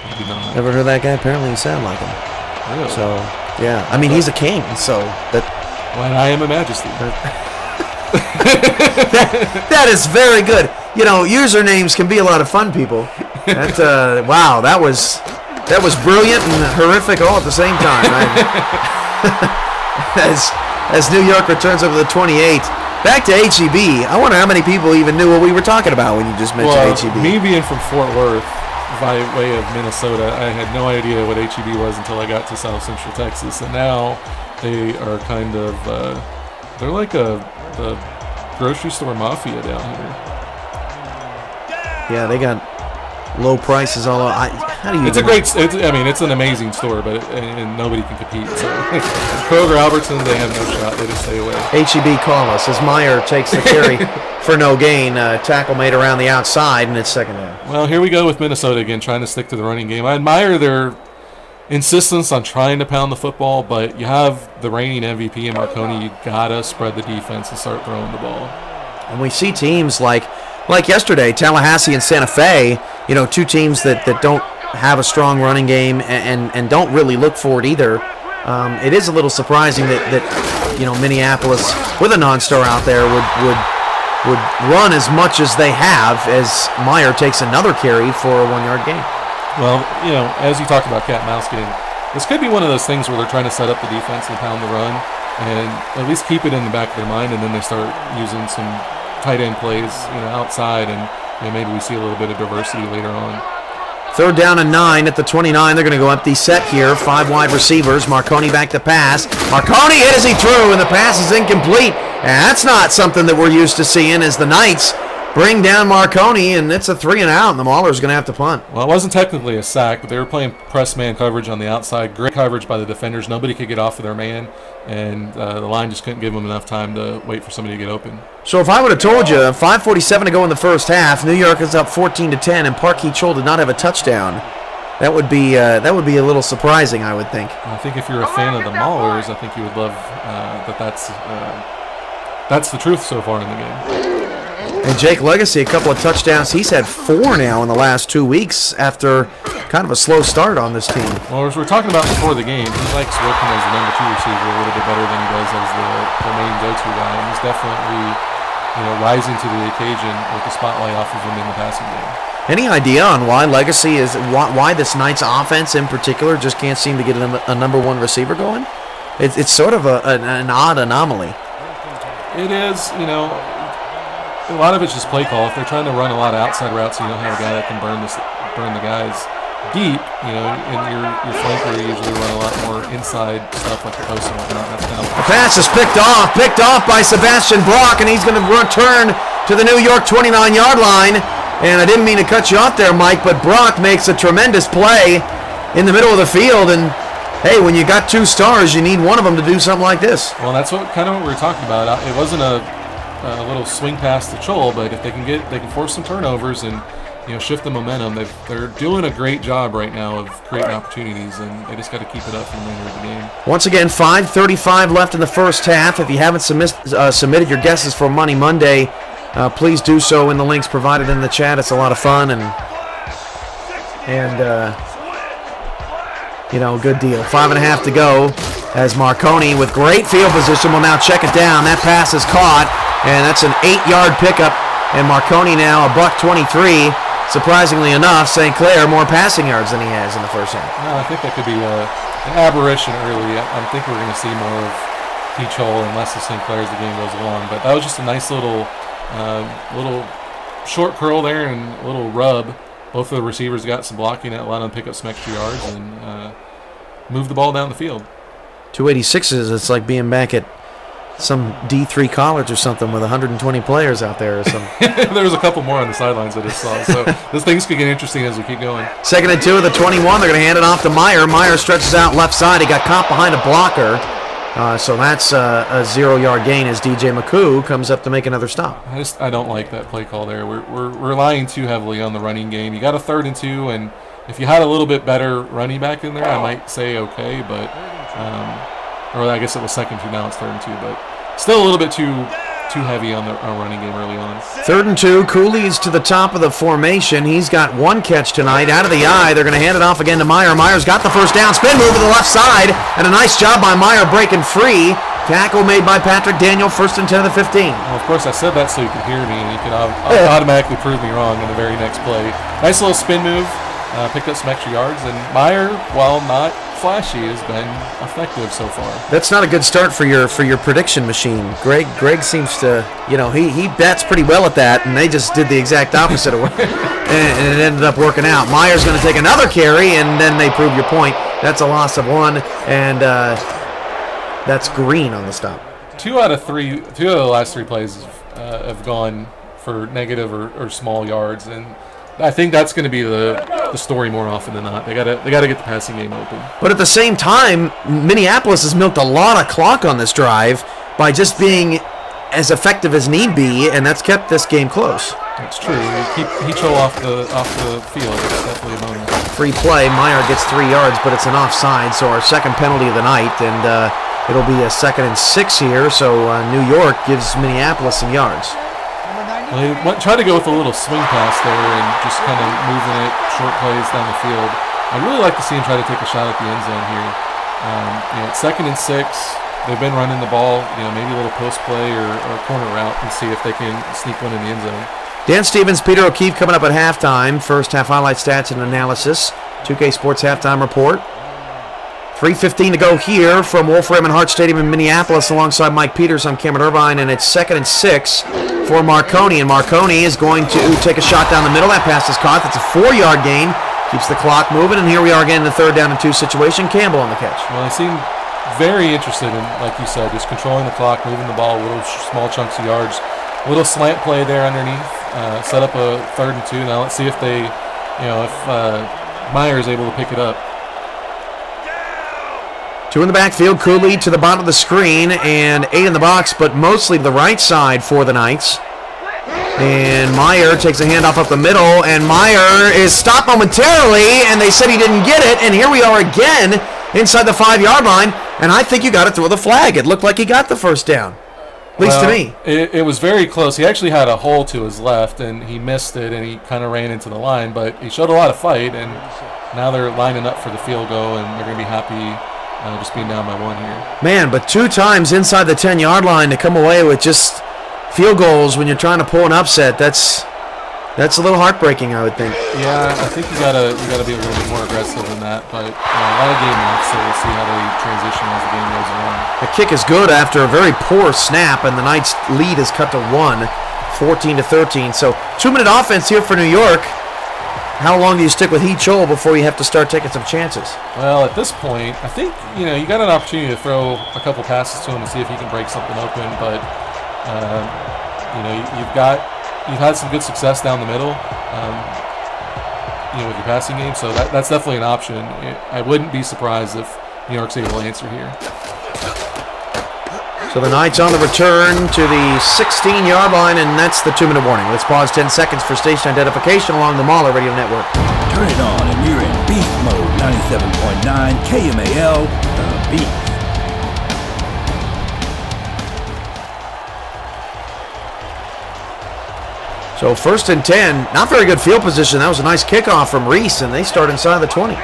Maybe not. Ever heard that guy? Apparently he sounded like him. Really? So, yeah. I mean, he's a king, so that... Well, and I am a majesty. that is very good. Usernames can be a lot of fun, people. Wow, that was brilliant and horrific all at the same time. As New York returns over the 28. Back to HEB. I wonder how many people even knew what we were talking about when you just mentioned HEB. Me being from Fort Worth, by way of Minnesota, I had no idea what HEB was until I got to South Central Texas, and now they are kind of they're like the grocery store mafia down here. Yeah, they got low prices all over. How do you? It's an amazing store, but and nobody can compete. So Kroger, Albertsons, they have no shot. They just stay away. HEB call us as Meyer takes the carry for no gain. Tackle made around the outside, and it's second down. Well, here we go with Minnesota again, trying to stick to the running game. I admire their insistence on trying to pound the football, but you have the reigning MVP in Marconi. You gotta spread the defense and start throwing the ball. And we see teams like yesterday, Tallahassee and Santa Fe. Two teams that don't have a strong running game and don't really look for it either. It is a little surprising that Minneapolis with a non-star out there would run as much as they have as Meyer takes another carry for a 1-yard gain. Well, as you talked about cat and mouse game, this could be one of those things where they're trying to set up the defense and pound the run and at least keep it in the back of their mind, and then they start using some tight end plays, outside, and maybe we see a little bit of diversity later on. 3rd down and 9 at the 29. They're going to go empty set here. 5 wide receivers. Marconi back to pass. Marconi hit as he threw, and the pass is incomplete. And that's not something that we're used to seeing as the Knights bring down Marconi, and it's a 3 and out, and the Maulers going to have to punt. Well, it wasn't technically a sack, but they were playing press man coverage on the outside. Great coverage by the defenders. Nobody could get off of their man, and the line just couldn't give them enough time to wait for somebody to get open. So if I would have told you 5:47 to go in the first half, New York is up 14-10, and Park Hee-Chol did not have a touchdown, that would be a little surprising, I would think. I think if you're a fan of the Maulers, I think you would love that's the truth so far in the game. And Jake Legacy, a couple of touchdowns. He's had 4 now in the last 2 weeks after kind of a slow start on this team. Well, as we were talking about before the game, he likes working as the number 2 receiver a little bit better than he does as the main go-to guy. And he's definitely, rising to the occasion with the spotlight off of him in the passing game. Any idea on why Legacy why this Knights offense in particular just can't seem to get a number 1 receiver going? It's sort of an odd anomaly. It is, a lot of it's just play call. If they're trying to run a lot of outside routes, you don't have a guy that can burn the guys deep. In your flanker, you usually run a lot more inside stuff like the post and whatnot. That's kind of the pass is picked off by Sebastian Brock, and he's going to return to the New York 29-yard line. And I didn't mean to cut you off there, Mike, but Brock makes a tremendous play in the middle of the field. And hey, when you got 2 stars, you need one of them to do something like this. Well, that's what we were talking about. It wasn't a little swing pass to Chol, but if they can force some turnovers and shift the momentum. They're doing a great job right now of creating opportunities, and they just got to keep it up for the remainder of the game. Once again, 5:35 left in the first half. If you haven't submitted your guesses for Money Monday, please do so in the links provided in the chat. It's a lot of fun and good deal. 5.5 to go as Marconi with great field position will now check it down. That pass is caught, and that's an 8-yard pickup. And Marconi now $123. Surprisingly enough, St. Clair more passing yards than he has in the first half. No, I think that could be an aberration early. I think we're going to see more of Peach-Hole and less of St. Clair as the game goes along. But that was just a nice little short curl there and a little rub. Both of the receivers got some blocking that allowed them to pick up some extra yards and move the ball down the field. 286s, it's like being back at some D3 college or something with 120 players out there or something. There was a couple more on the sidelines I just saw. So those things could get interesting as we keep going. 2nd and 2 of the 21. They're going to hand it off to Meyer. Meyer stretches out left side. He got caught behind a blocker. So that's a 0-yard gain as DJ McCoo comes up to make another stop. I don't like that play call there. We're relying too heavily on the running game. You got a 3rd and 2, and if you had a little bit better running back in there, I might say okay, but or I guess it was 2nd and 2, now it's 3rd and 2, but still a little bit too heavy on the running game early on. 3rd and 2, Cooley's to the top of the formation. He's got 1 catch tonight out of the eye. They're going to hand it off again to Meyer. Meyer's got the first down. Spin move to the left side, and a nice job by Meyer breaking free. Tackle made by Patrick Daniel, 1st and 10 of the 15. Well, of course, I said that so you could hear me, and you could automatically prove me wrong in the very next play. Nice little spin move, picked up some extra yards, and Meyer, while not flashy, has been effective so far. That's not a good start for your prediction machine. Greg seems to, he bets pretty well at that, and they just did the exact opposite of what, and it ended up working out. Meyer's going to take another carry, and then they prove your point. That's a loss of 1, and that's Green on the stop. 2 out of the last 3 plays have gone for negative or small yards, and I think that's going to be the story more often than not. They got to get the passing game open. But at the same time, Minneapolis has milked a lot of clock on this drive by just being as effective as need be, and that's kept this game close. That's true. You keep Heachel off the field. It's definitely a bonus. Free play. Meyer gets 3 yards, but it's an offside, so our 2nd penalty of the night, and it'll be a 2nd and 6 here. So New York gives Minneapolis some yards. Well, he tried to go with a little swing pass there and just kind of moving it, short plays down the field. I'd really like to see him try to take a shot at the end zone here. It's 2nd and 6. They've been running the ball, maybe a little post play or a corner route and see if they can sneak one in the end zone. Dan Stevens, Peter O'Keefe coming up at halftime. First half highlight stats and analysis. 2K Sports halftime report. 3:15 to go here from Wolfram and Hart Stadium in Minneapolis alongside Mike Peters. I'm Cameron Irvine, and it's 2nd and 6 for Marconi. And Marconi is going to take a shot down the middle. That pass is caught. That's a 4-yard gain. Keeps the clock moving, and here we are again in the 3rd down and 2 situation. Campbell on the catch. Well, they seem very interested in, like you said, just controlling the clock, moving the ball, little small chunks of yards. A little slant play there underneath. Set up a 3rd and 2. Now let's see if they, if Meyer is able to pick it up. 2 in the backfield, Cooley to the bottom of the screen, and 8 in the box, but mostly to the right side for the Knights. And Meyer takes a handoff up the middle, and Meyer is stopped momentarily, and they said he didn't get it, and here we are again inside the 5-yard line, and I think you got to throw the flag. It looked like he got the first down, at least to me. It was very close. He actually had a hole to his left, and he missed it, and he kind of ran into the line, but he showed a lot of fight, and now they're lining up for the field goal, and they're going to be happy just being down by 1 here. Man, but 2 times inside the 10-yard line to come away with just field goals when you're trying to pull an upset, that's a little heartbreaking, I would think. Yeah, I think you gotta be a little bit more aggressive than that, but a lot of game left, so we'll see how they transition as the game goes along. The kick is good after a very poor snap, and the Knights' lead is cut to 1, 14-13. So 2-minute offense here for New York. How long do you stick with Heachol before you have to start taking some chances? Well, at this point, I think you got an opportunity to throw a couple passes to him and see if he can break something open. But you've had some good success down the middle, with your passing game. So that's definitely an option. I wouldn't be surprised if New York's able to answer here. So the Knights on the return to the 16-yard line, and that's the 2-minute warning. Let's pause 10 seconds for station identification along the Mahler Radio Network. Turn it on and you're in beef mode. 97.9 KMAL, The Beef. So 1st and 10, not very good field position. That was a nice kickoff from Reese, and they start inside the 20.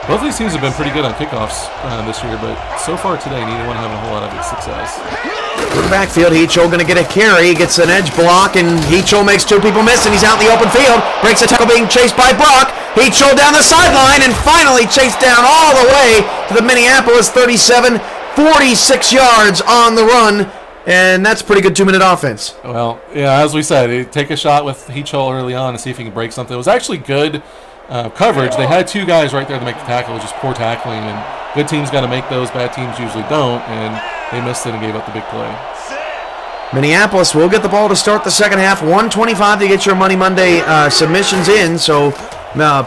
Both of these teams have been pretty good on kickoffs this year, but so far today, neither one having a whole lot of success. In the backfield, Heachel going to get a carry. He gets an edge block, and Heachel makes 2 people miss, and he's out in the open field. Breaks a tackle being chased by Brock. Heachel down the sideline, and finally chased down all the way to the Minneapolis 37, 46 yards on the run. And that's a pretty good 2-minute offense. Well, yeah, as we said, take a shot with Heachel early on and see if he can break something. It was actually good coverage. They had 2 guys right there to make the tackle. It was just poor tackling, and good teams got to make those. Bad teams usually don't, and they missed it and gave up the big play. Minneapolis will get the ball to start the second half. 1:25 to get your Money Monday submissions in, so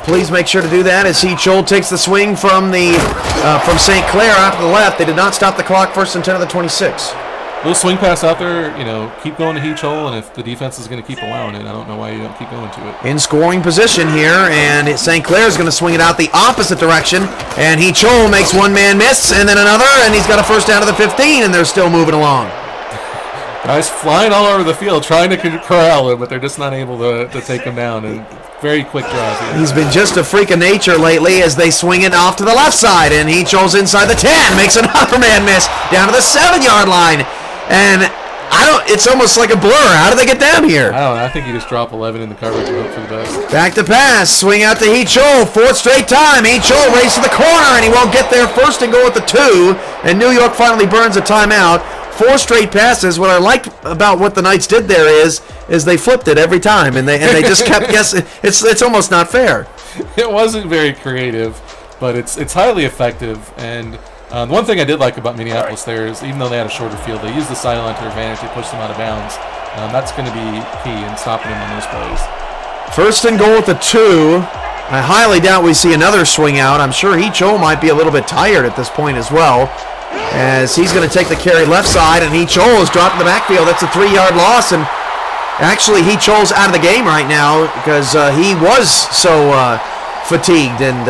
please make sure to do that as Heachel takes the swing from St. Clair out to the left. They did not stop the clock. 1st and 10 of the 26. Little swing pass out there, keep going to Heachel, and if the defense is going to keep allowing it, I don't know why you don't keep going to it. In scoring position here, and St. Clair is going to swing it out the opposite direction, and Heachel makes 1 man miss, and then another, and he's got a first down to the 15, and they're still moving along. Guys flying all over the field trying to corral him, but they're just not able to take him down, and very quick drive here. He's been just a freak of nature lately as they swing it off to the left side, and Heachel's inside the 10, makes another man miss, down to the 7-yard line. And it's almost like a blur. How do they get down here? I don't know. I think you just drop 11 in the coverage and hope for the best. Back to pass. Swing out to Heachel. 4th straight time. Heachel races to the corner, and he won't get there. 1st and goal at the 2. And New York finally burns a timeout. 4 straight passes. What I liked about what the Knights did there is they flipped it every time, and they just kept guessing. It's almost not fair. It wasn't very creative, but it's highly effective. And the one thing I did like about Minneapolis there is even though they had a shorter field, they used the sideline to their advantage. They pushed them out of bounds. That's going to be key in stopping them on those plays. 1st and goal at the 2. I highly doubt we see another swing out. I'm sure Heachel might be a little bit tired at this point as well, as he's going to take the carry left side, and Heachel is dropped in the backfield. That's a 3-yard loss, and actually Heachel's out of the game right now because he was so fatigued, and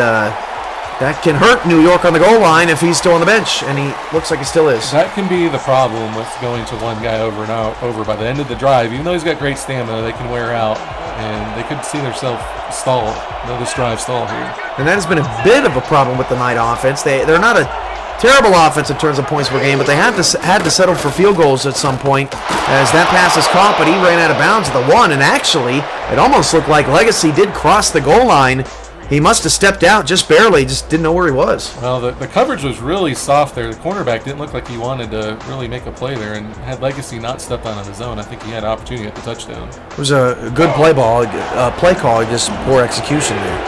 that can hurt New York on the goal line if he's still on the bench, and he looks like he still is. That can be the problem with going to one guy over and over. By the end of the drive, even though he's got great stamina, they can wear out, and they could see themselves stall. This drive stall here. And that has been a bit of a problem with the Knight offense. They're not a terrible offense in terms of points per game, but they had to settle for field goals at some point as that pass is caught, but he ran out of bounds at the 1, and actually it almost looked like Legacy did cross the goal line. He must have stepped out just barely, just didn't know where he was. Well, the coverage was really soft there. The cornerback didn't look like he wanted to really make a play there, and had Legacy not stepped on his own, I think he had an opportunity at the touchdown. It was a good play call, just poor execution there.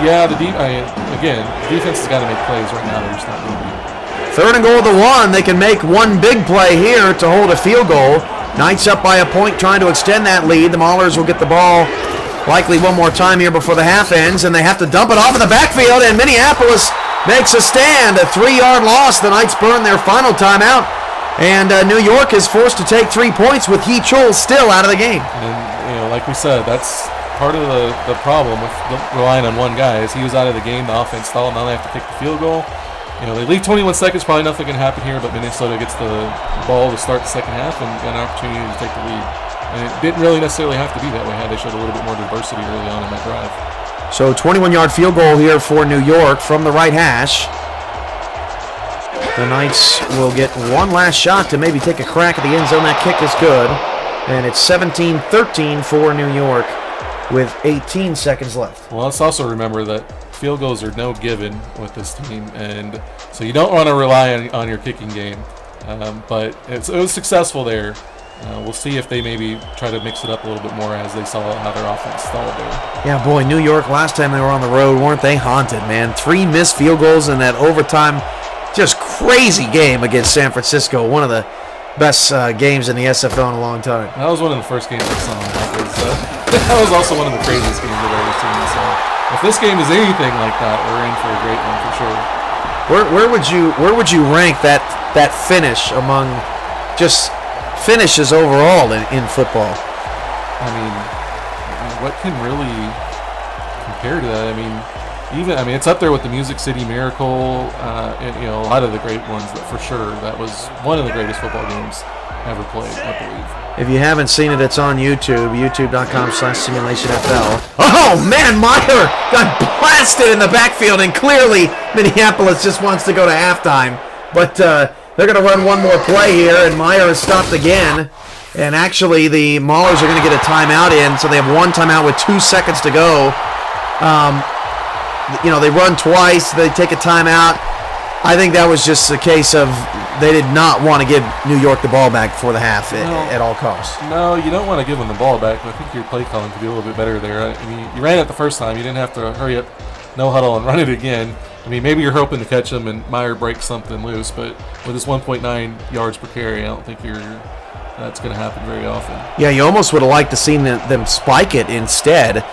Yeah, again, the defense has got to make plays right now. They're just not doing it. 3rd and goal at the 1. They can make one big play here to hold a field goal. Knights up by a point, trying to extend that lead. The Maulers will get the ball likely one more time here before the half ends, and they have to dump it off in the backfield, and Minneapolis makes a stand. A 3-yard loss. The Knights burn their final timeout, and New York is forced to take 3 points with Heachel still out of the game. And, like we said, that's part of the problem with relying on one guy. Is he was out of the game, the offense stalled, now they have to kick the field goal. They leave 21 seconds, probably nothing can happen here, but Minnesota gets the ball to start the second half and got an opportunity to take the lead. And it didn't really necessarily have to be that way had they showed a little bit more diversity early on in that drive. So 21-yard field goal here for New York from the right hash. The Knights will get one last shot to maybe take a crack at the end zone. That kick is good. And it's 17-13 for New York with 18 seconds left. Well, let's also remember that field goals are no given with this team, and so you don't want to rely on your kicking game. But it was successful there. We'll see if they maybe try to mix it up a little bit more as they saw how their offense stalled there. Yeah, boy, New York, last time they were on the road, weren't they haunted, man? 3 missed field goals in that overtime, just crazy game against San Francisco. One of the best games in the SFL in a long time. That was one of the first games I saw. That was also one of the craziest games I've ever seen. So if this game is anything like that, we're in for a great one for sure. Where would you rank that finish among just finishes overall in football. I mean, what can really compare to that? I mean, it's up there with the Music City Miracle, and a lot of the great ones. That for sure, that was one of the greatest football games ever played, I believe. If you haven't seen it, it's on YouTube, youtube.com/simulationfl. Oh man, Meyer got blasted in the backfield, and clearly Minneapolis just wants to go to halftime. But they're going to run one more play here, and Meyer is stopped again. And actually, the Maulers are going to get a timeout in, so they have one timeout with 2 seconds to go. They run twice, they take a timeout. I think that was just a case of they did not want to give New York the ball back before the half at all costs. No, you don't want to give them the ball back, but I think your play calling could be a little bit better there. I mean, you ran it the first time. You didn't have to hurry up, no huddle, and run it again. I mean, maybe you're hoping to catch them and Meyer breaks something loose, but with this 1.9 yards per carry, I don't think that's going to happen very often. Yeah, you almost would have liked to seen them spike it instead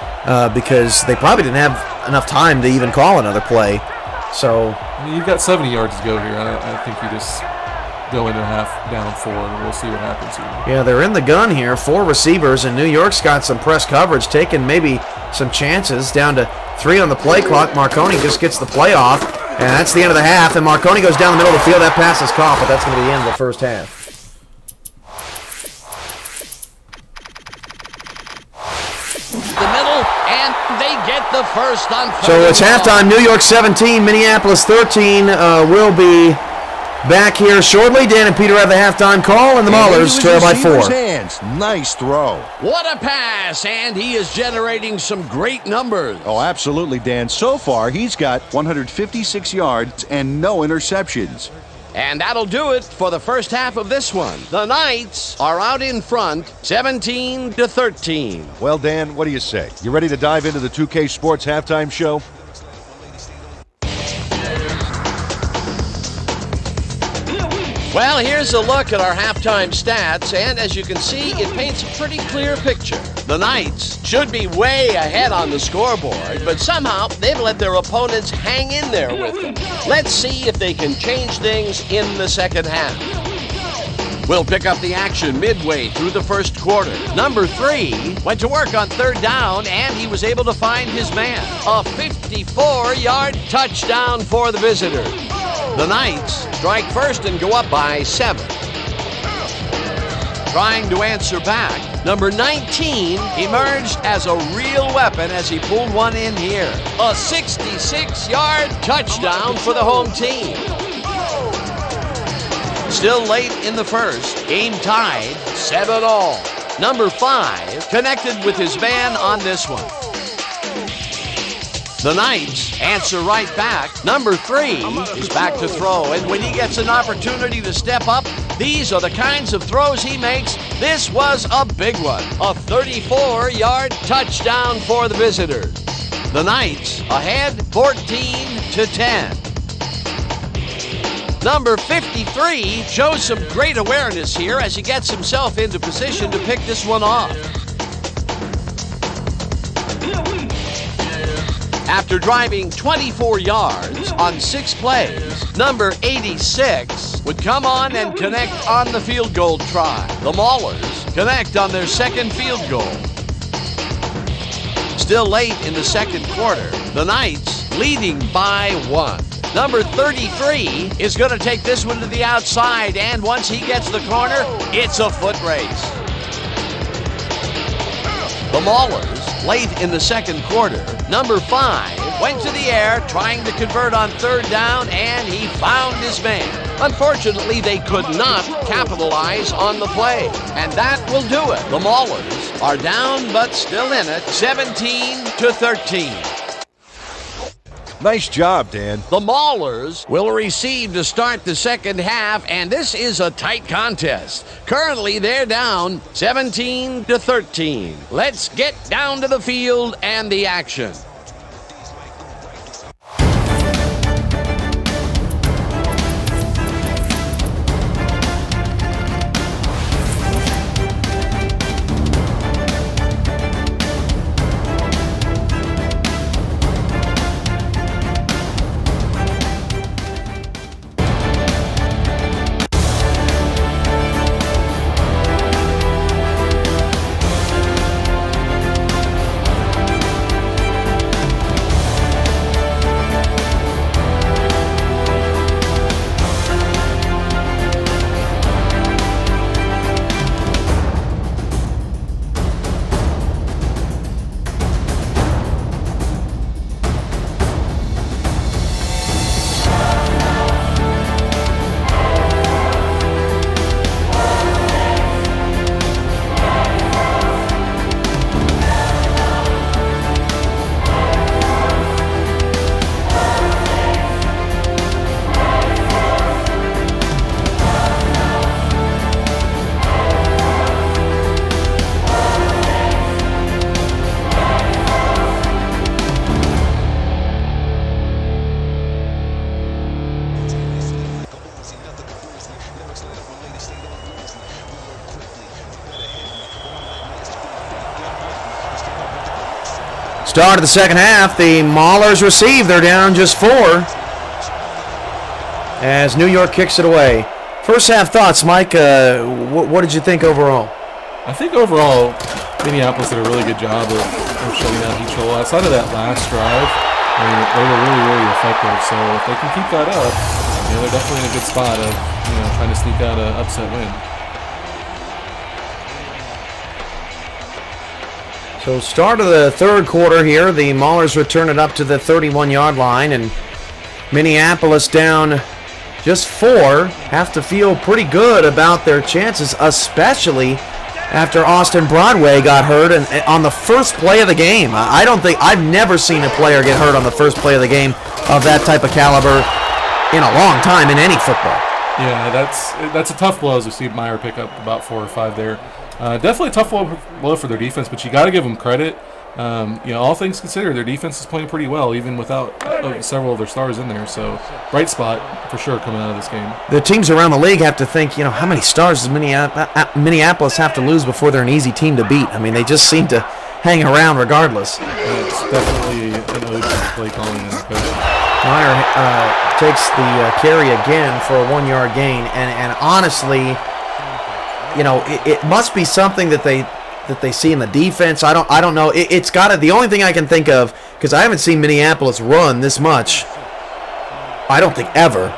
because they probably didn't have enough time to even call another play. So I mean, you've got 70 yards to go here. I think you just go into half down 4, and we'll see what happens here. Yeah, they're in the gun here. 4 receivers, and New York's got some press coverage, taking maybe some chances. Down to 3 on the play clock. Marconi just gets the play off, and that's the end of the half. And Marconi goes down the middle of the field. That pass is caught, but that's going to be the end of the first half. The middle, and they get the first on. So it's halftime. New York 17, Minneapolis 13. Will be back here shortly. Dan and Peter have the halftime call, and the Maulers trail by 4. Hands. Nice throw. What a pass, and he is generating some great numbers. Oh, absolutely, Dan. So far, he's got 156 yards and no interceptions. And that'll do it for the first half of this one. The Knights are out in front, 17-13. Well, Dan, what do you say? You ready to dive into the 2K Sports halftime show? Well, here's a look at our halftime stats, and as you can see, it paints a pretty clear picture. The Knights should be way ahead on the scoreboard, but somehow they've let their opponents hang in there with them. Let's see if they can change things in the second half. We'll pick up the action midway through the first quarter. Number 3 went to work on 3rd down, and he was able to find his man. A 54-yard touchdown for the visitors. The Knights strike first and go up by 7. Trying to answer back, number 19 emerged as a real weapon as he pulled one in here. A 66-yard touchdown for the home team. Still late in the first, game tied 7-all. Number 5 connected with his man on this one. The Knights answer right back. Number 3 is back to throw, and when he gets an opportunity to step up, these are the kinds of throws he makes. This was a big one. A 34-yard touchdown for the visitors. The Knights ahead 14-10. Number 53 shows some great awareness here as he gets himself into position to pick this one off. After driving 24 yards on 6 plays, number 86 would come on and connect on the field goal try. The Maulers connect on their second field goal. Still late in the second quarter, the Knights leading by 1. Number 33 is going to take this one to the outside, and once he gets the corner, it's a foot race. The Maulers, late in the second quarter, number 5 went to the air trying to convert on 3rd down, and he found his man. Unfortunately, they could not capitalize on the play, and that will do it. The Maulers are down but still in it, 17-13. Nice job, Dan. The Maulers will receive to start the second half, and this is a tight contest. Currently, they're down 17-13. Let's get down to the field and the action. Start of the second half, the Maulers receive. They're down just 4 as New York kicks it away. First half thoughts, Mike. What did you think overall? I think overall, Minneapolis did a really good job of shutting down Heat Chol. Outside of that last drive, I mean, they were really, really effective. So if they can keep that up, they're definitely in a good spot of trying to sneak out an upset win. So start of the third quarter here, the Maulers return it up to the 31-yard line, and Minneapolis down just 4 have to feel pretty good about their chances, especially after Austin Broadway got hurt on the first play of the game. I've never seen a player get hurt on the first play of the game of that type of caliber in a long time in any football. Yeah, that's a tough blow as we see Meyer pick up about 4 or 5 there. Definitely a tough blow for their defense, but you got to give them credit. All things considered, their defense is playing pretty well, even without several of their stars in there. So, bright spot for sure coming out of this game. The teams around the league have to think, how many stars does Minneapolis have to lose before they're an easy team to beat? I mean, they just seem to hang around regardless. It's definitely an ode to play calling and coaching. Meyer takes the carry again for a 1-yard gain, and honestly, it must be something that they see in the defense. I don't know. It's got to. The only thing I can think of, because I haven't seen Minneapolis run this much, I don't think ever.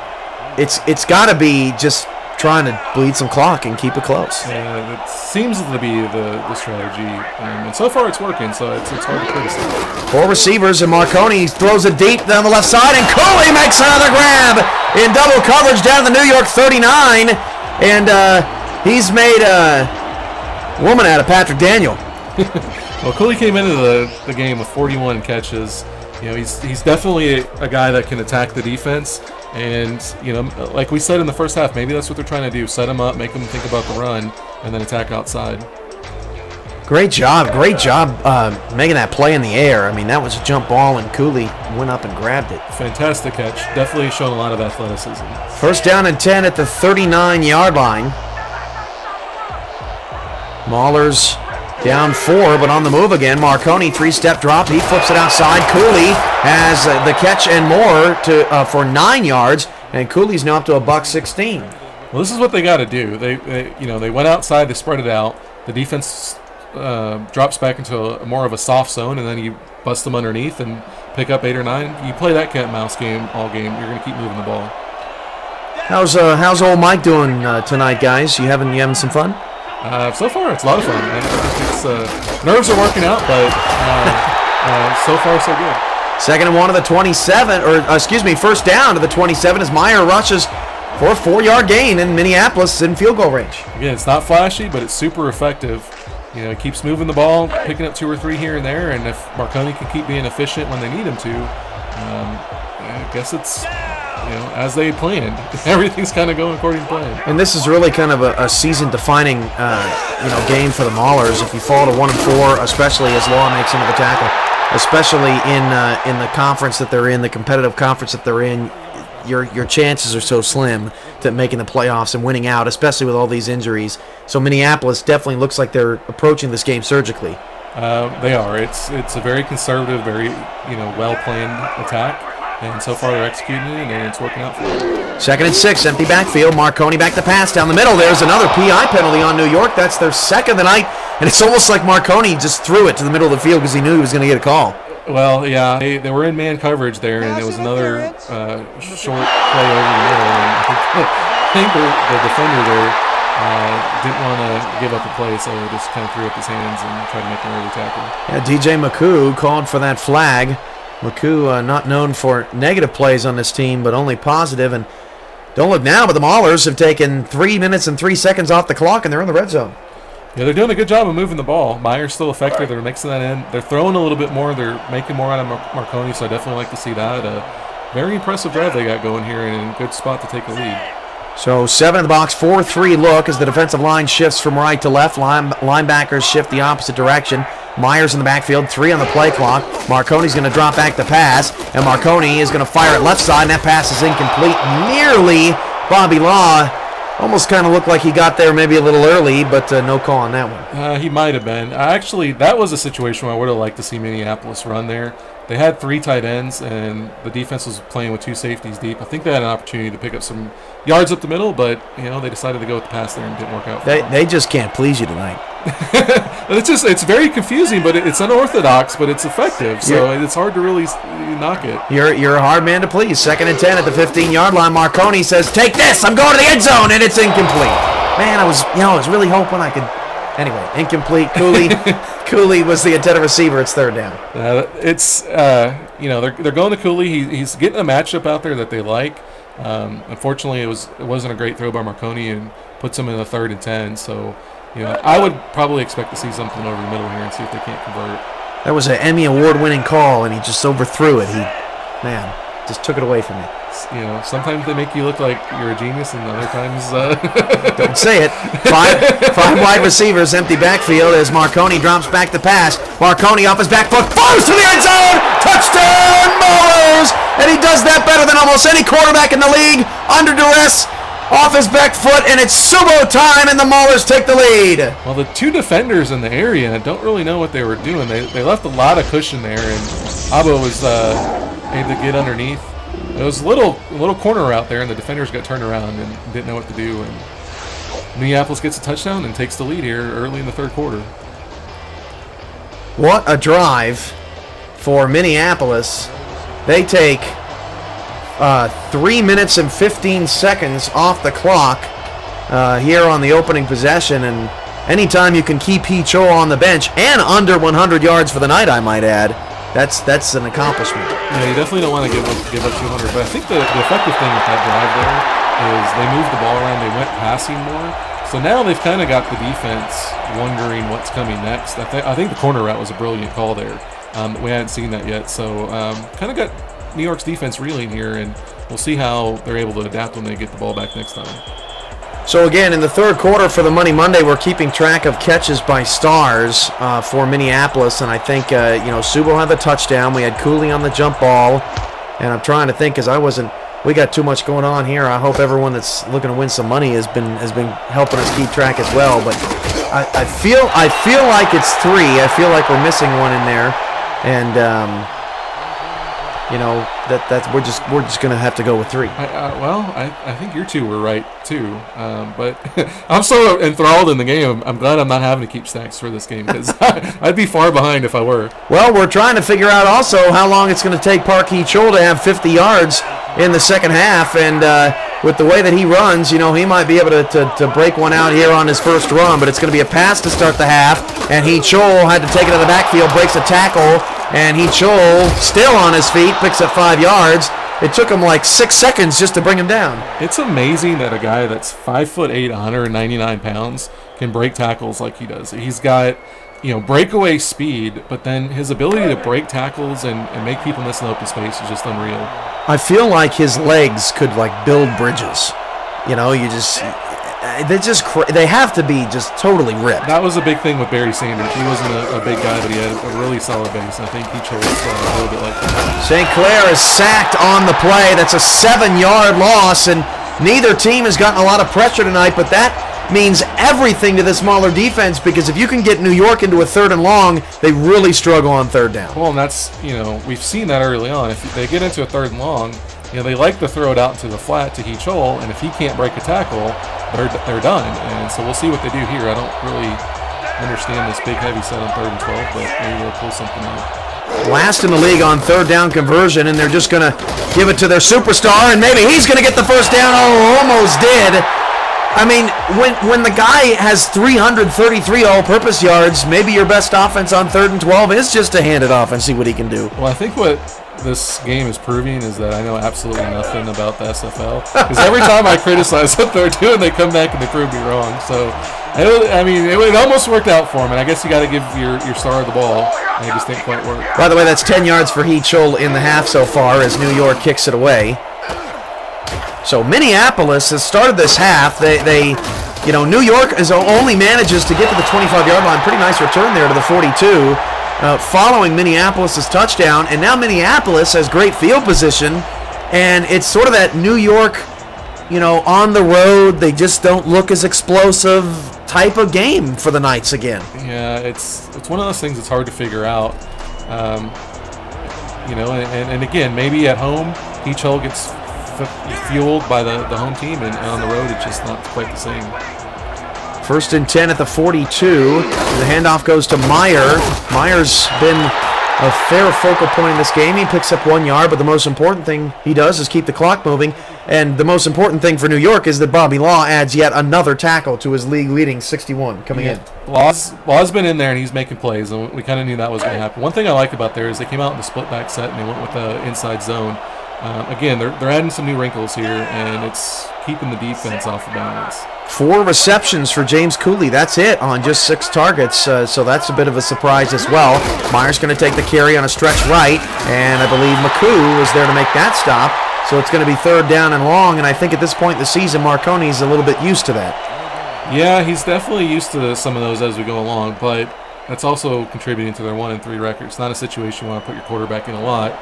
It's got to be just trying to bleed some clock and keep it close. Yeah, it seems to be the strategy, and so far it's working. So it's hard to criticize. 4 receivers, and Marconi throws it deep down the left side, and Cooley makes another grab in double coverage down the New York 39, and he's made a woman out of Patrick Daniel. Well, Cooley came into the game with 41 catches. He's definitely a guy that can attack the defense. And, like we said in the first half, maybe that's what they're trying to do. Set him up, make him think about the run, and then attack outside. Great job making that play in the air. I mean, that was a jump ball, and Cooley went up and grabbed it. Fantastic catch. Definitely showing a lot of athleticism. First down and 10 at the 39-yard line. Maulers down 4, but on the move again. Marconi, 3-step drop. He flips it outside. Cooley has the catch and more for 9 yards, and Cooley's now up to $1.16. Well, this is what they got to do. They went outside. They spread it out. The defense drops back into more of a soft zone, and then you bust them underneath and pick up 8 or 9. You play that cat and mouse game all game. You're going to keep moving the ball. How's old Mike doing tonight, guys? You having some fun? So far, it's a lot of fun. Nerves are working out, but so far, so good. Second and 1 to the 27, first down to the 27 as Meyer rushes for a 4-yard gain, and Minneapolis is in field goal range. Again, it's not flashy, but it's super effective. It keeps moving the ball, picking up 2 or 3 here and there, and if Marconi can keep being efficient when they need him to, I guess it's as they planned. Everything's kind of going according to plan. And this is really kind of a season-defining, game for the Maulers. If you fall to 1-4, especially as Law makes into the tackle, especially in the conference that they're in, the competitive conference that they're in, your chances are so slim to making the playoffs and winning out, especially with all these injuries. So Minneapolis definitely looks like they're approaching this game surgically. They are. It's a very conservative, very well-planned attack. And so far they're executing it, and it's working out for them. Second and 6, empty backfield. Marconi back to pass down the middle. There's another PI penalty on New York. That's their second of the night, and it's almost like Marconi just threw it to the middle of the field because he knew he was going to get a call. Well, yeah, they were in man coverage there, and there was another short play over the middle. And I think the defender there didn't want to give up the play, so just kind of threw up his hands and tried to make an early tackle. Yeah, DJ McCoo called for that flag. McCoo not known for negative plays on this team, but only positive. And don't look now, but the Maulers have taken 3 minutes and 3 seconds off the clock, and they're in the red zone. Yeah, they're doing a good job of moving the ball. Meyer's still effective. They're mixing that in. They're throwing a little bit more. They're making more out of Marconi, so I definitely like to see that. Very impressive drive they got going here, and in a good spot to take a lead. So 7 in the box, 4-3 look as the defensive line shifts from right to left. Linebackers shift the opposite direction. Myers in the backfield, 3 on the play clock. Marconi's going to drop back the pass, and Marconi is going to fire it left side, and that pass is incomplete. Nearly Bobby Law Almost kind of looked like he got there maybe a little early, but no call on that one. He might have been. Actually, that was a situation where I would have liked to see Minneapolis run there. They had 3 tight ends, and the defense was playing with 2 safeties deep. I think they had an opportunity to pick up some yards up the middle, but they decided to go with the pass there and it didn't work out for them. They just can't please you tonight. It's very confusing, but it's unorthodox, but it's effective. So it's hard to really knock it. You're a hard man to please. 2nd and 10 at the 15-yard line. Marconi says, "Take this! I'm going to the end zone," and it's incomplete. Man, I was really hoping I could. Anyway, incomplete. Cooley was the intended receiver. It's 3rd down. They're going to Cooley. He's getting a matchup out there that they like. Unfortunately, it wasn't a great throw by Marconi and puts him in the 3rd and 10. So, I would probably expect to see something over the middle here and see if they can't convert. That was an Emmy Award-winning call, and he just overthrew it. Just took it away from me. Sometimes they make you look like you're a genius, and other times... Don't say it. Five wide receivers, empty backfield as Marconi drops back the pass. Marconi off his back foot, throws to the end zone! Touchdown, Maulers! And he does that better than almost any quarterback in the league. Under duress, off his back foot, and it's sumo time, and the Maulers take the lead. Well, the 2 defenders in the area don't really know what they were doing. They left a lot of cushion there, and Abo was able to get underneath. It was a little corner out there, and the defenders got turned around and didn't know what to do. And Minneapolis gets a touchdown and takes the lead here early in the 3rd quarter. What a drive for Minneapolis. They take 3 minutes and 15 seconds off the clock here on the opening possession. And anytime you can keep Hee Cho on the bench and under 100 yards for the night, I might add, that's an accomplishment. Yeah, you definitely don't want to give up 200. But I think the effective thing with that drive there is they moved the ball around. They went passing more. So now they've kind of got the defense wondering what's coming next. I think the corner route was a brilliant call there. We hadn't seen that yet. So kind of got New York's defense reeling here, and we'll see how they're able to adapt when they get the ball back next time. So again, in the 3rd quarter for the Money Monday, we're keeping track of catches by stars for Minneapolis, and I think Subo had the touchdown. We had Cooley on the jump ball, and I'm trying to think because we got too much going on here. I hope everyone that's looking to win some money has been helping us keep track as well. But I feel like it's 3. I feel like we're missing one in there, and we're just gonna have to go with 3. I think your 2 were right too, but I'm so enthralled in the game. I'm glad I'm not having to keep stats for this game because I'd be far behind if I were. Well, we're trying to figure out also how long it's going to take Park Hee-Chol to have 50 yards in the 2nd half, and with the way that he runs, he might be able to break one out here on his first run, but it's going to be a pass to start the half, and Hee-Chol had to take it to the backfield, breaks a tackle, and Hee-Chol still on his feet, picks up 5 yards. It took him like 6 seconds just to bring him down. It's amazing that a guy that's 5'8", 199 pounds can break tackles like he does. He's got, breakaway speed, but then his ability to break tackles and make people miss in open space is just unreal. I feel like his legs could build bridges. They have to be just totally ripped. That was a big thing with Barry Sanders. He wasn't a big guy, but he had a really solid base. I think he chose a little bit like that. St. Clair is sacked on the play. That's a 7-yard loss, and neither team has gotten a lot of pressure tonight, but that means everything to this Mahler defense because if you can get New York into a 3rd and long, they really struggle on 3rd down. Well, and that's, we've seen that early on. If they get into a 3rd and long, they like to throw it out into the flat to Hee-Chol, and if he can't break a tackle, they're done. And so we'll see what they do here. I don't really understand this big heavy set on 3rd and 12, but maybe they'll pull something out. Last in the league on 3rd down conversion, and they're just going to give it to their superstar, and maybe he's going to get the first down. Oh, almost did. I mean, when the guy has 333 all-purpose yards, maybe your best offense on 3rd and 12 is just to hand it off and see what he can do. Well, I think what this game is proving is that I know absolutely nothing about the SFL. Because every time I criticize what they're doing, they come back and they prove me wrong. So, it almost worked out for him, and I guess you got to give your star the ball, and it just didn't quite work. By the way, that's 10 yards for Hee-Chol in the half so far as New York kicks it away. So Minneapolis has started this half. New York only manages to get to the 25-yard line. Pretty nice return there to the 42. Following Minneapolis' touchdown, and now Minneapolis has great field position, and it's sort of that New York on the road, they just don't look as explosive type of game for the Knights again. Yeah, it's one of those things that's hard to figure out. And again, maybe at home, each hole gets fueled by the home team, and on the road, it's just not quite the same. 1st and 10 at the 42. The handoff goes to Meyer. Meyer's been a fair focal point in this game. He picks up 1 yard, but the most important thing he does is keep the clock moving. And the most important thing for New York is that Bobby Law adds yet another tackle to his league-leading 61 coming in. Law's been in there, and he's making plays, and we kind of knew that was going to happen. One thing I like about there is they came out in the split-back set, and they went with the inside zone. Again, they're adding some new wrinkles here, and it's keeping the defense off the balance. 4 receptions for James Cooley. That's it on just 6 targets, so that's a bit of a surprise as well. Meyer's going to take the carry on a stretch right, and I believe McCoo was there to make that stop. So it's going to be 3rd down and long, and I think at this point in the season, Marconi's a little bit used to that. Yeah, he's definitely used to some of those as we go along, but that's also contributing to their 1-3 record. It's not a situation you want to put your quarterback in a lot,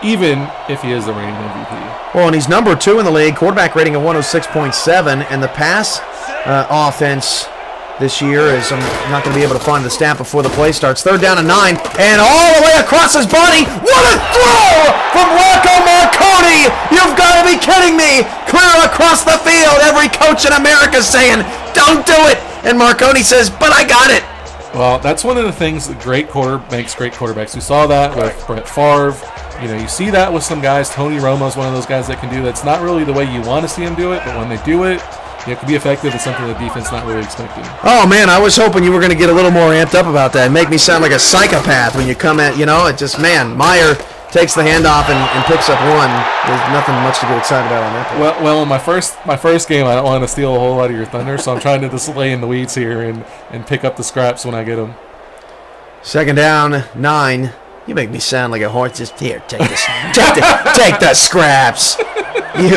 even if he is the reigning MVP. Well, and he's number 2 in the league, quarterback rating of 106.7, and the pass offense this year is, I'm not going to be able to find the stat before the play starts. 3rd down and 9, and all the way across his body. What a throw from Rocco Marconi! You've got to be kidding me! Clear across the field. Every coach in America saying, don't do it. And Marconi says, but I got it. Well, that's one of the things that makes great quarterbacks. We saw that with Brett Favre. You see that with some guys. Tony Romo's one of those guys that can do that. It's not really the way you want to see him do it, but when they do it, it can be effective. It's something the defense not really expecting. Oh, man, I was hoping you were going to get a little more amped up about that and make me sound like a psychopath when you come at, it just, man, Meyer takes the handoff and picks up 1. There's nothing much to get excited about on that. Well, in my first game, I don't want to steal a whole lot of your thunder, so I'm trying to just lay in the weeds here and pick up the scraps when I get them. 2nd down, 9. You make me sound like a horse. Just here, take this. take the scraps. You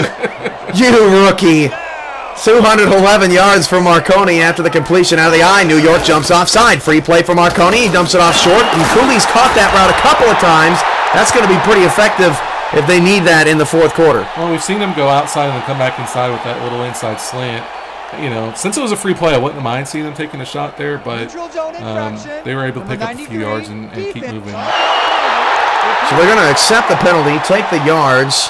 rookie. 211 yards for Marconi after the completion out of the eye. New York jumps offside. Free play for Marconi. He dumps it off short. And Cooley's caught that route a couple of times. That's going to be pretty effective if they need that in the 4th quarter. Well, we've seen him go outside and then come back inside with that little inside slant. Since it was a free play, I wouldn't mind seeing them taking a shot there, but they were able to pick up a few yards and keep moving. So they're going to accept the penalty, take the yards.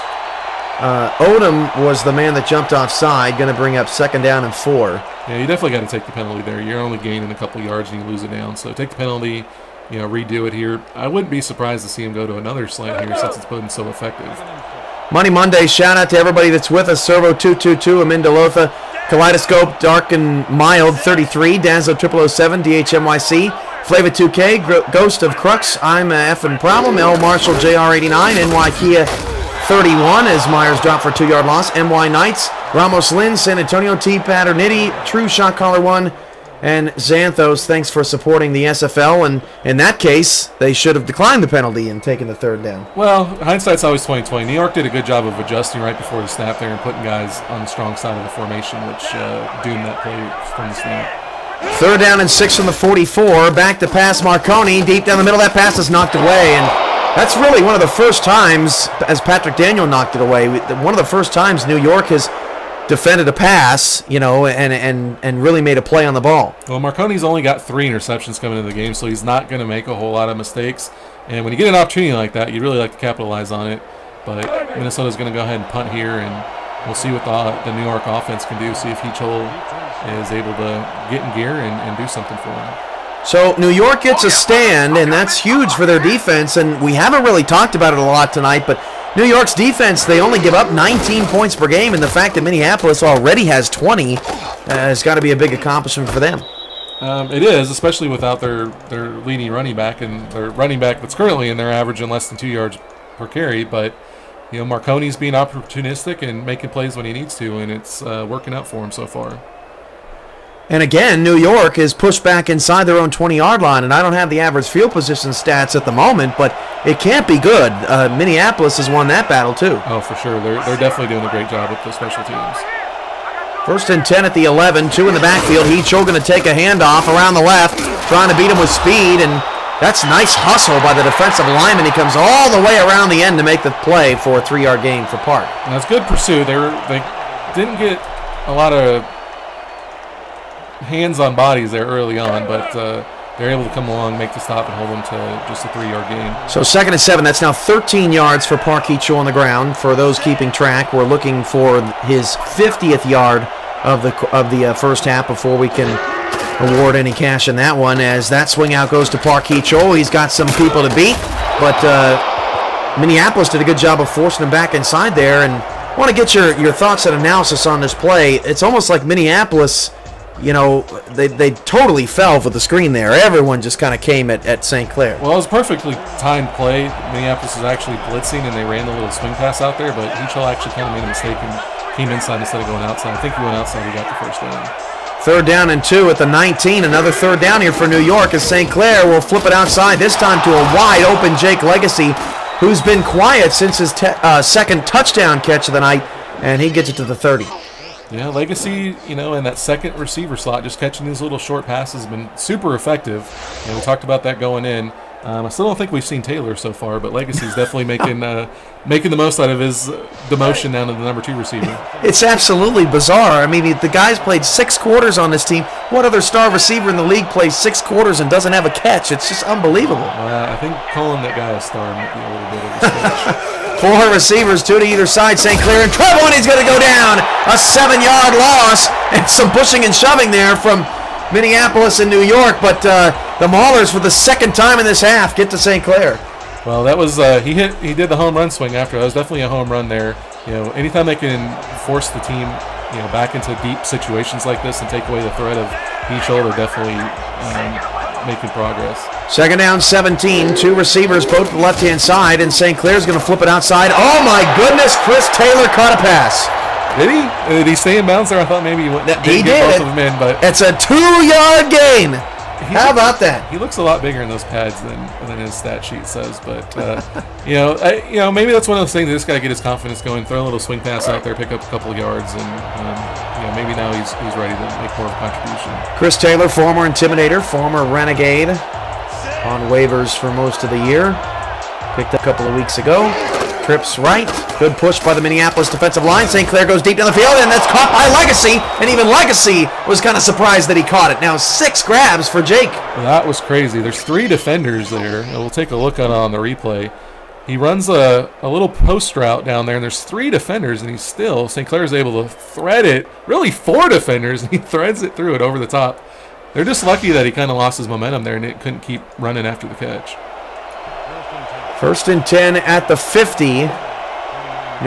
Odom was the man that jumped offside, going to bring up 2nd down and 4. Yeah, you definitely got to take the penalty there. You're only gaining a couple yards and you lose it down. So take the penalty, redo it here. I wouldn't be surprised to see him go to another slant here since it's been so effective. Money Monday, shout out to everybody that's with us. Servo222, Aminda Lotha, Kaleidoscope, Dark and Mild 33, Danzo 0007, DHMYC, Flava 2K, Ghost of Crux, I'm a Effin' Problem, L Marshall JR89, NY Kia 31 as Myers dropped for a 2-yard loss. MY Knights, Ramos Lynn, San Antonio, T. Paternity, True Shot Caller 1, and Xanthos. Thanks for supporting the SFL. And in that case, they should have declined the penalty and taken the 3rd down. Well, hindsight's always 20/20. New York did a good job of adjusting right before the snap there and putting guys on the strong side of the formation, which doomed that play from the snap. 3rd down and 6 from the 44. Back to pass Marconi. Deep down the middle. That pass is knocked away. And that's really one of the first times, as Patrick Daniel knocked it away, one of the first times New York has defended a pass, and really made a play on the ball. Well, Marconi's only got 3 interceptions coming into the game, so he's not going to make a whole lot of mistakes. And when you get an opportunity like that, you'd really like to capitalize on it. But Minnesota's going to go ahead and punt here, and we'll see what the New York offense can do, see if Heachol is able to get in gear and do something for him. So New York gets a stand, and that's huge for their defense, and we haven't really talked about it a lot tonight, but New York's defense, they only give up 19 points per game, and the fact that Minneapolis already has 20 has got to be a big accomplishment for them. It is, especially without their leading running back, and their running back that's currently in their averaging less than 2 yards per carry, but Marconi's being opportunistic and making plays when he needs to, and it's working out for him so far. And again, New York is pushed back inside their own 20-yard line, and I don't have the average field position stats at the moment, but it can't be good. Minneapolis has won that battle too. Oh, for sure. They're definitely doing a great job with the special teams. 1st and 10 at the 11, 2 in the backfield. Heachol going to take a handoff around the left, trying to beat him with speed, and that's nice hustle by the defensive lineman. He comes all the way around the end to make the play for a 3-yard gain for Park. And that's good pursuit. didn't get a lot of hands on bodies there early on, but they're able to come along, make the stop, and hold them to just a 3-yard gain. So 2nd and 7. That's now 13 yards for Park Hee-Chul on the ground. For those keeping track, we're looking for his 50th yard of the first half before we can award any cash in that one, as that swing out goes to Park Hee-Chul. He's got some people to beat, but Minneapolis did a good job of forcing him back inside there. And I want to get your thoughts and analysis on this play. It's almost like Minneapolis, they totally fell for the screen there. Everyone just kind of came at St. Clair. Well, it was a perfectly timed play. Minneapolis was actually blitzing, and they ran the little swing pass out there, but Hee-Chul actually kind of made a mistake and came inside instead of going outside. I think he went outside. He got the first down. 3rd down and 2 at the 19. Another 3rd down here for New York as St. Clair will flip it outside, this time to a wide open Jake Legacy, who's been quiet since his second touchdown catch of the night, and he gets it to the 30. Yeah, Legacy, in that second receiver slot, just catching these little short passes has been super effective. We talked about that going in. I still don't think we've seen Taylor so far, but Legacy's definitely making the most out of his demotion down to the number 2 receiver. It's absolutely bizarre. I mean, the guy's played 6 quarters on this team. What other star receiver in the league plays 6 quarters and doesn't have a catch? It's just unbelievable. I think calling that guy a star might be a little bit of a stretch. 4 receivers, 2 to either side. St. Clair and Trevor, and he's going to go down. A 7-yard loss and some pushing and shoving there from Minneapolis and New York, but the Maulers for the 2nd time in this half get to St. Clair. Well, that was he did the home run swing after. That was definitely a home run there. Anytime they can force the team back into deep situations like this and take away the threat of Hee-Chul, they're definitely making progress. 2nd down, 17. 2 receivers, both to the left-hand side, and St. Clair's going to flip it outside. Oh my goodness! Chris Taylor caught a pass. Did he? Did he stay in bounds there? I thought maybe he did get both of them in, but it's a 2-yard gain. How about that? He looks a lot bigger in those pads than his stat sheet says, but maybe that's one of those things. They just got to get his confidence going, throw a little swing pass out there, pick up a couple of yards, and maybe now he's ready to make more of a contribution. Chris Taylor, former Intimidator, former Renegade, on waivers for most of the year. Picked up a couple of weeks ago. Trips right. Good push by the Minneapolis defensive line. St. Clair goes deep down the field, and that's caught by Legacy. And even Legacy was kind of surprised that he caught it. Now 6 grabs for Jake. Well, that was crazy. There's 3 defenders there. And we'll take a look at it on the replay. He runs a little post route down there, and there's 3 defenders, and St. Clair is able to thread it. Really 4 defenders, and he threads it through it over the top. They're just lucky that he kind of lost his momentum there and it couldn't keep running after the catch. 1st and 10 at the 50.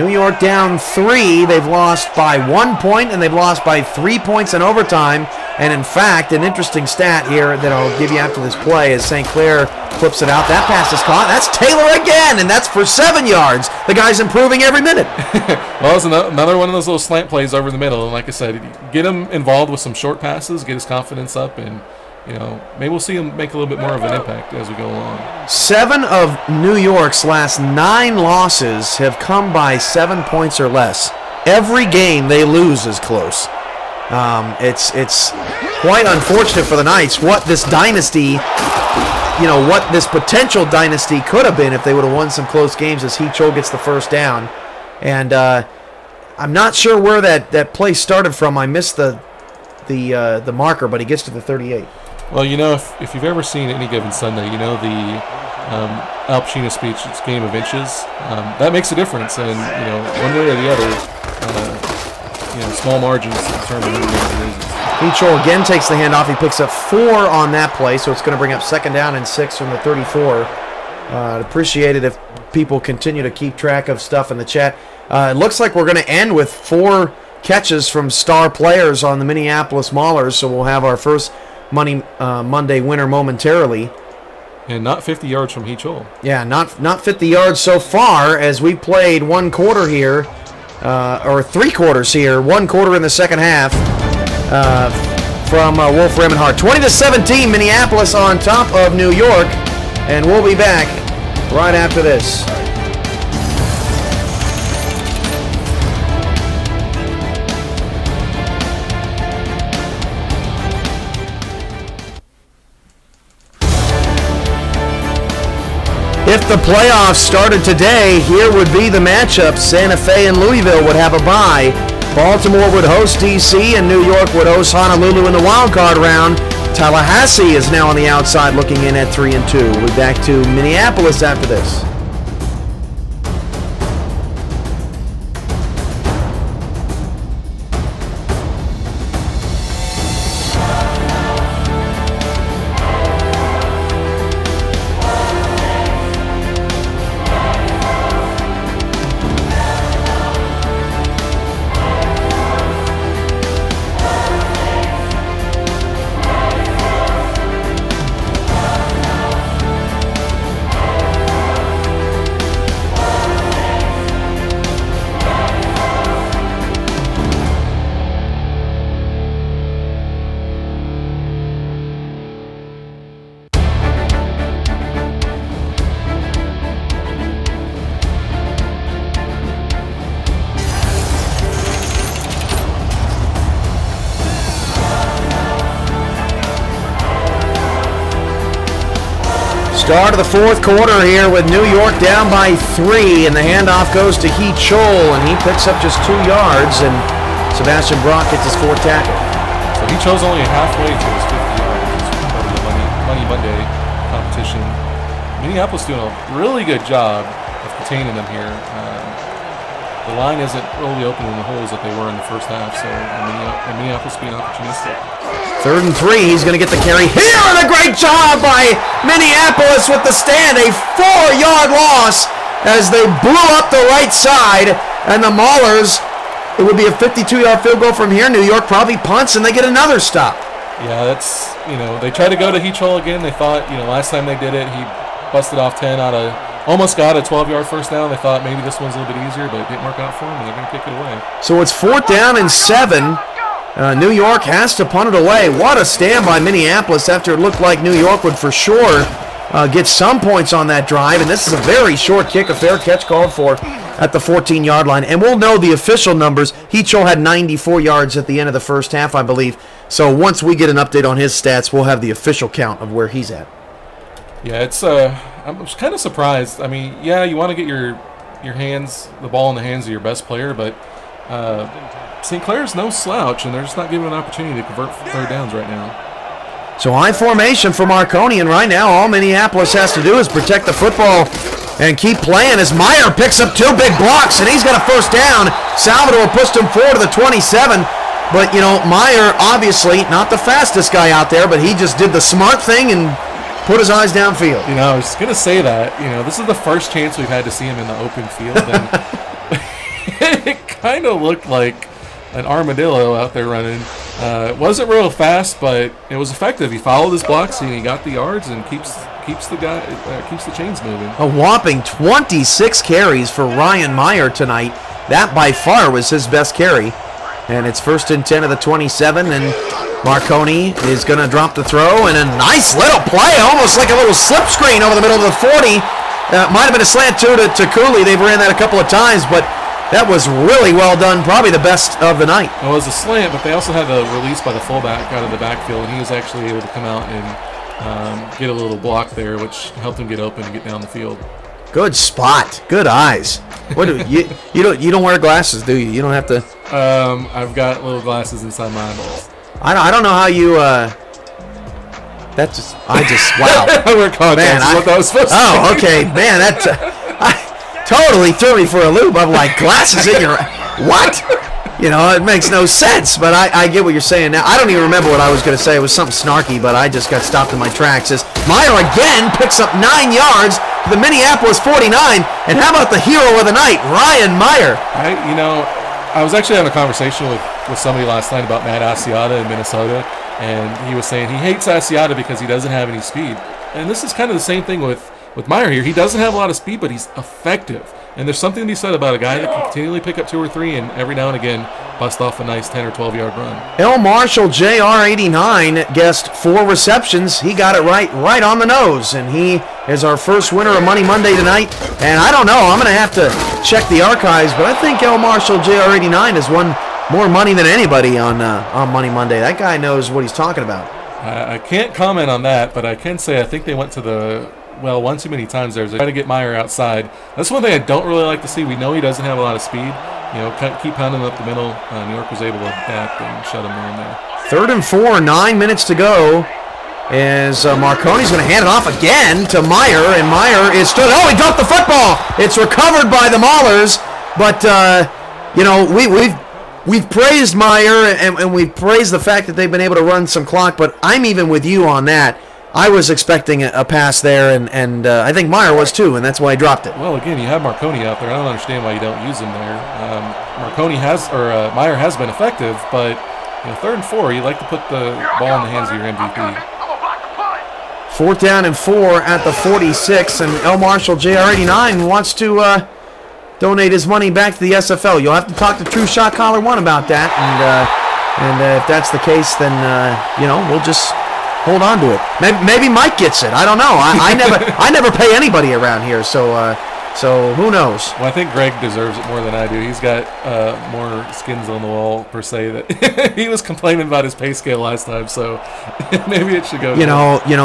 New York down 3. They've lost by 1 point, and they've lost by 3 points in overtime. And in fact, an interesting stat here that I'll give you after this play is St. Clair flips it out. That pass is caught. That's Taylor again, and that's for 7 yards. The guy's improving every minute. Well, it's another one of those little slant plays over the middle. And like I said, get him involved with some short passes, get his confidence up, and maybe we'll see him make a little bit more of an impact as we go along. 7 of New York's last 9 losses have come by 7 points or less. Every game they lose is close. It's quite unfortunate for the Knights. What this dynasty, what this potential dynasty could have been if they would have won some close games, as Hee-Chul gets the first down. And I'm not sure where that play started from. I missed the marker, but he gets to the 38. Well, if you've ever seen Any Given Sunday, the Al Pacino speech, it's game of inches. That makes a difference, and one way or the other, small margins determine who wins. Hee-Chul again takes the handoff. He picks up 4 on that play, so it's going to bring up 2nd down and 6 from the 34. I'd appreciate it if people continue to keep track of stuff in the chat. It looks like we're going to end with 4 catches from star players on the Minneapolis Maulers, so we'll have our first Monday winner momentarily. And not 50 yards from Hee-Chul. Yeah, not 50 yards so far, as we played 1 quarter here, or 3 quarters here, 1 quarter in the second half from Wolf Remenhart. 20-17, Minneapolis on top of New York, and we'll be back right after this. If the playoffs started today, here would be the matchup. Santa Fe and Louisville would have a bye. Baltimore would host D.C. and New York would host Honolulu in the wild card round. Tallahassee is now on the outside looking in at 3-2. We'll be back to Minneapolis after this. Start of the fourth quarter here with New York down by 3, and the handoff goes to Hee Chol, and he picks up just 2 yards, and Sebastian Brock gets his 4th tackle. So Hee Chol's only halfway to his 50 yards. It's part of the Money Monday competition. Minneapolis doing a really good job of containing them here. The line isn't really opening the holes that they were in the first half, so Minneapolis being opportunistic. 3rd and 3, he's going to get the carry here, and a great job by Minneapolis with the stand. A 4-yard loss as they blew up the right side, and the Maulers, it would be a 52-yard field goal from here. New York probably punts, and they get another stop. Yeah, that's, they tried to go to Hee Chol again. They thought, last time they did it, he busted off 10 out of, almost got a 12-yard first down. They thought maybe this one's a little bit easier, but it didn't work out for them, and they're going to kick it away. So it's 4th down and 7. New York has to punt it away. What a stand by Minneapolis after it looked like New York would for sure get some points on that drive. And this is a very short kick, a fair catch called for at the 14-yard line. And we'll know the official numbers. Hee Chol had 94 yards at the end of the first half, I believe. So once we get an update on his stats, we'll have the official count of where he's at. Yeah, it's I'm kind of surprised. I mean, yeah, you want to get your the ball in the hands of your best player, but St. Clair's no slouch, and they're just not giving an opportunity to convert 3rd downs right now. So high formation for Marconi, and right now all Minneapolis has to do is protect the football and keep playing as Meyer picks up 2 big blocks, and he's got a 1st down. Salvador pushed him forward to the 27, but, Meyer obviously not the fastest guy out there, but he just did the smart thing and put his eyes downfield. I was going to say that. This is the first chance we've had to see him in the open field, and it kind of looked like an armadillo out there running. It wasn't real fast, but it was effective. He followed his blocks and he got the yards and keeps the chains moving. A whopping 26 carries for Ryan Meyer tonight. That by far was his best carry. And it's 1st and 10 of the 27, and Marconi is going to drop the throw, and a nice little play, almost like a little slip screen over the middle of the 40. Might have been a slant too to Cooley. They've ran that a couple of times, but that was really well done, probably the best of the night. It was a slant, but they also had the release by the fullback out of the backfield, and he was actually able to come out and get a little block there, which helped him get open and get down the field. Good spot. Good eyes. What you don't wear glasses, do you? You don't have to. I've got little glasses inside my eyeballs. I don't know how you. Wow. I wear contacts. What that was supposed to be. Oh, okay, man. That totally threw me for a loop. I'm like, glasses in your what? It makes no sense. But I get what you're saying now. I don't even remember what I was going to say. It was something snarky, but I just got stopped in my tracks. As Meyer again picks up 9 yards to the Minneapolis 49. And how about the hero of the night, Ryan Meyer? I was actually having a conversation with somebody last night about Matt Asiata in Minnesota, and he was saying he hates Asiata because he doesn't have any speed. And this is kind of the same thing with Meyer here. He doesn't have a lot of speed, but he's effective. And there's something to be said about a guy that can continually pick up 2 or 3 and every now and again bust off a nice 10 or 12-yard run. L. Marshall, JR89, guessed 4 receptions. He got it right on the nose, and he is our first winner of Money Monday tonight. And I don't know, I'm going to have to check the archives, but I think L. Marshall, JR89 has won more money than anybody on Money Monday. That guy knows what he's talking about. I can't comment on that, but I can say I think they went to the well one too many times there. They try to get Meyer outside. That's one thing I don't really like to see. We know he doesn't have a lot of speed. Keep pounding him up the middle. New York was able to adapt and shut him down there. 3rd and 4, 9 minutes to go. As Marconi's going to hand it off again to Meyer, and Meyer is stood. Oh, he dropped the football. It's recovered by the Maulers, but we've praised Meyer and we've praised the fact that they've been able to run some clock. But I'm even with you on that. I was expecting a pass there, and I think Meyer was too, and that's why he dropped it. Well, again, you have Marconi out there. I don't understand why you don't use him there. Meyer has been effective, but 3rd and 4, you like to put the ball in the hands of your MVP. 4th down and 4 at the 46, and L. Marshall, JR89, wants to donate his money back to the SFL. You'll have to talk to True Shot Collar 1 about that, and if that's the case, then we'll just hold on to it. Maybe Mike gets it. I don't know. I never pay anybody around here, so who knows? Well, I think Greg deserves it more than I do. He's got more skins on the wall per se. That he was complaining about his pay scale last time, so maybe it should go.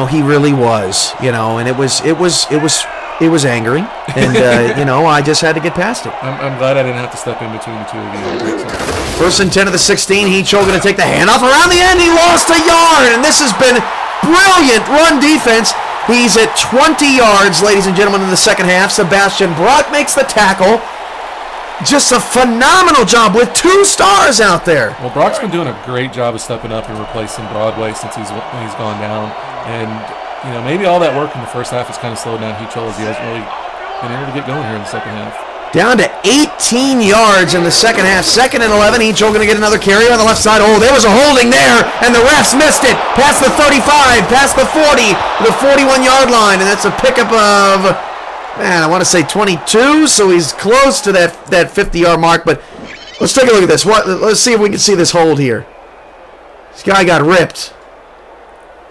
He really was. And it was angering, and I just had to get past it. I'm glad I didn't have to step in between the two of you. 1st and 10 of the 16. Heachol going to take the handoff around the end. He lost a yard, and this has been brilliant run defense. He's at 20 yards, ladies and gentlemen, in the second half. Sebastian Brock makes the tackle. Just a phenomenal job with 2 stars out there. Well, Brock's been doing a great job of stepping up and replacing Broadway since he's gone down. And, maybe all that work in the first half has kind of slowed down Heachol as he hasn't really been able to get going here in the second half. Down to 18 yards in the second half. 2nd and 11. Heachol going to get another carry on the left side. Oh, there was a holding there, and the refs missed it. Past the 35, past the 40, the 41-yard line, and that's a pickup of, I want to say 22, so he's close to that 50-yard mark. But let's take a look at this. Let's see if we can see this hold here. This guy got ripped.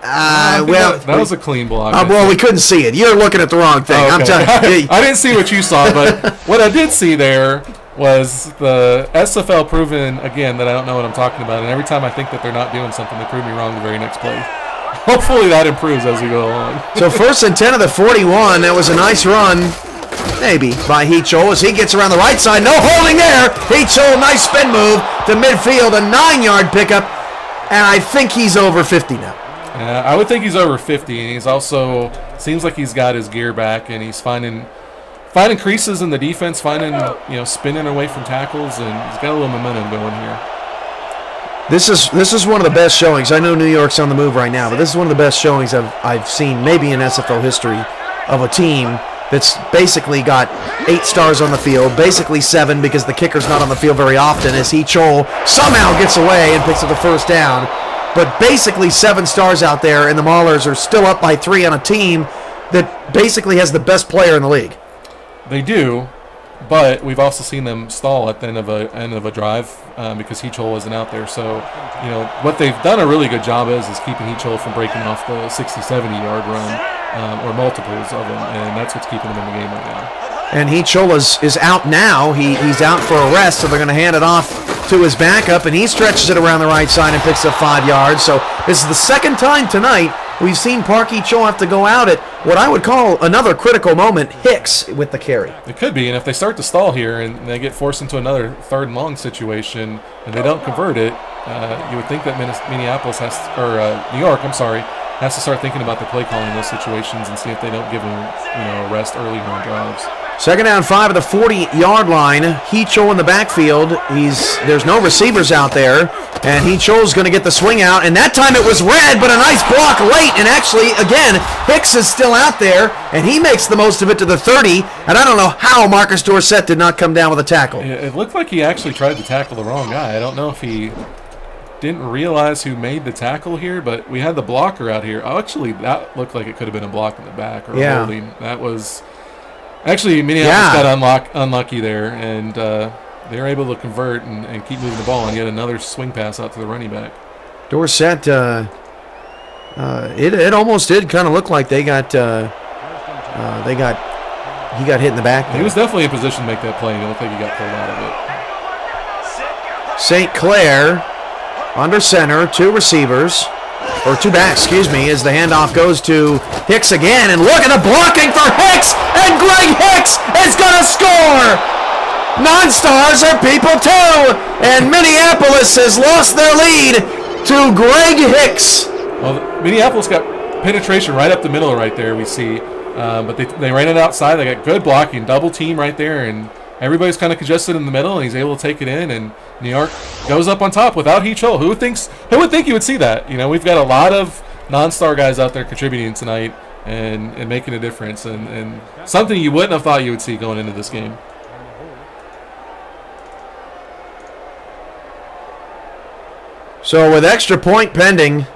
That was a clean block. We couldn't see it. You're looking at the wrong thing. Okay. I'm telling you. I didn't see what you saw, but what I did see there was the SFL proving, again, that I don't know what I'm talking about. And every time I think that they're not doing something, they prove me wrong the very next play. Hopefully that improves as we go along. So 1st and 10 of the 41. That was a nice run, maybe, by Heachol as he gets around the right side. No holding there. Heachol, nice spin move to midfield, a 9-yard pickup. And I think he's over 50 now. I would think he's over 50, and he's also seems like he's got his gear back, and he's finding creases in the defense, spinning away from tackles, and he's got a little momentum going here. This is one of the best showings. I know New York's on the move right now, but this is one of the best showings I've seen maybe in SFL history of a team that's basically got 8 stars on the field, basically 7 because the kicker's not on the field very often as Heachol somehow gets away and picks up the first down. But basically 7 stars out there, and the Maulers are still up by 3 on a team that basically has the best player in the league. They do, but we've also seen them stall at the end of a drive because Heachol isn't out there. So, what they've done a really good job is keeping Heachol from breaking off the 60, 70-yard run or multiples of them, and that's what's keeping them in the game right now. And Heachol is out now. He's out for a rest, so they're going to hand it off to his backup, and he stretches it around the right side and picks up 5 yards. So this is the second time tonight we've seen Park Heachol have to go out at what I would call another critical moment, Hicks with the carry. It could be, and if they start to stall here and they get forced into another 3rd and long situation and they don't convert it, you would think that Minneapolis New York, has to start thinking about the play calling in those situations and see if they don't give them a rest earlier on drives. 2nd down 5 at the 40-yard line. Heachol in the backfield. There's no receivers out there, and Heachol's going to get the swing out. And that time it was red, but a nice block late. And actually, again, Hicks is still out there, and he makes the most of it to the 30. And I don't know how Marcus Dorsett did not come down with a tackle. It looked like he actually tried to tackle the wrong guy. I don't know if he didn't realize who made the tackle here, but we had the blocker out here. Oh, actually, that looked like it could have been a block in the back or a holding. That was. Actually, Minneapolis got unlucky there, and they were able to convert and keep moving the ball and get another swing pass out to the running back. Dorsett, it almost did kind of look like he got hit in the back there. He was definitely in position to make that play, and it looked like he got pulled out of it. St. Clair under center, 2 receivers. or two back, excuse me, as the handoff goes to Hicks again. And look at the blocking for Hicks, and Greg Hicks is going to score. Non-stars are people too, and Minneapolis has lost their lead to Greg Hicks. Well, Minneapolis got penetration right up the middle right there, we see. But they ran it outside. They got good blocking, double team right there, and everybody's kind of congested in the middle, and he's able to take it in, and New York goes up on top without He-Chol. Who would think you would see that? You know, we've got a lot of non-star guys out there contributing tonight and making a difference, and something you wouldn't have thought you would see going into this game. So with extra point pending,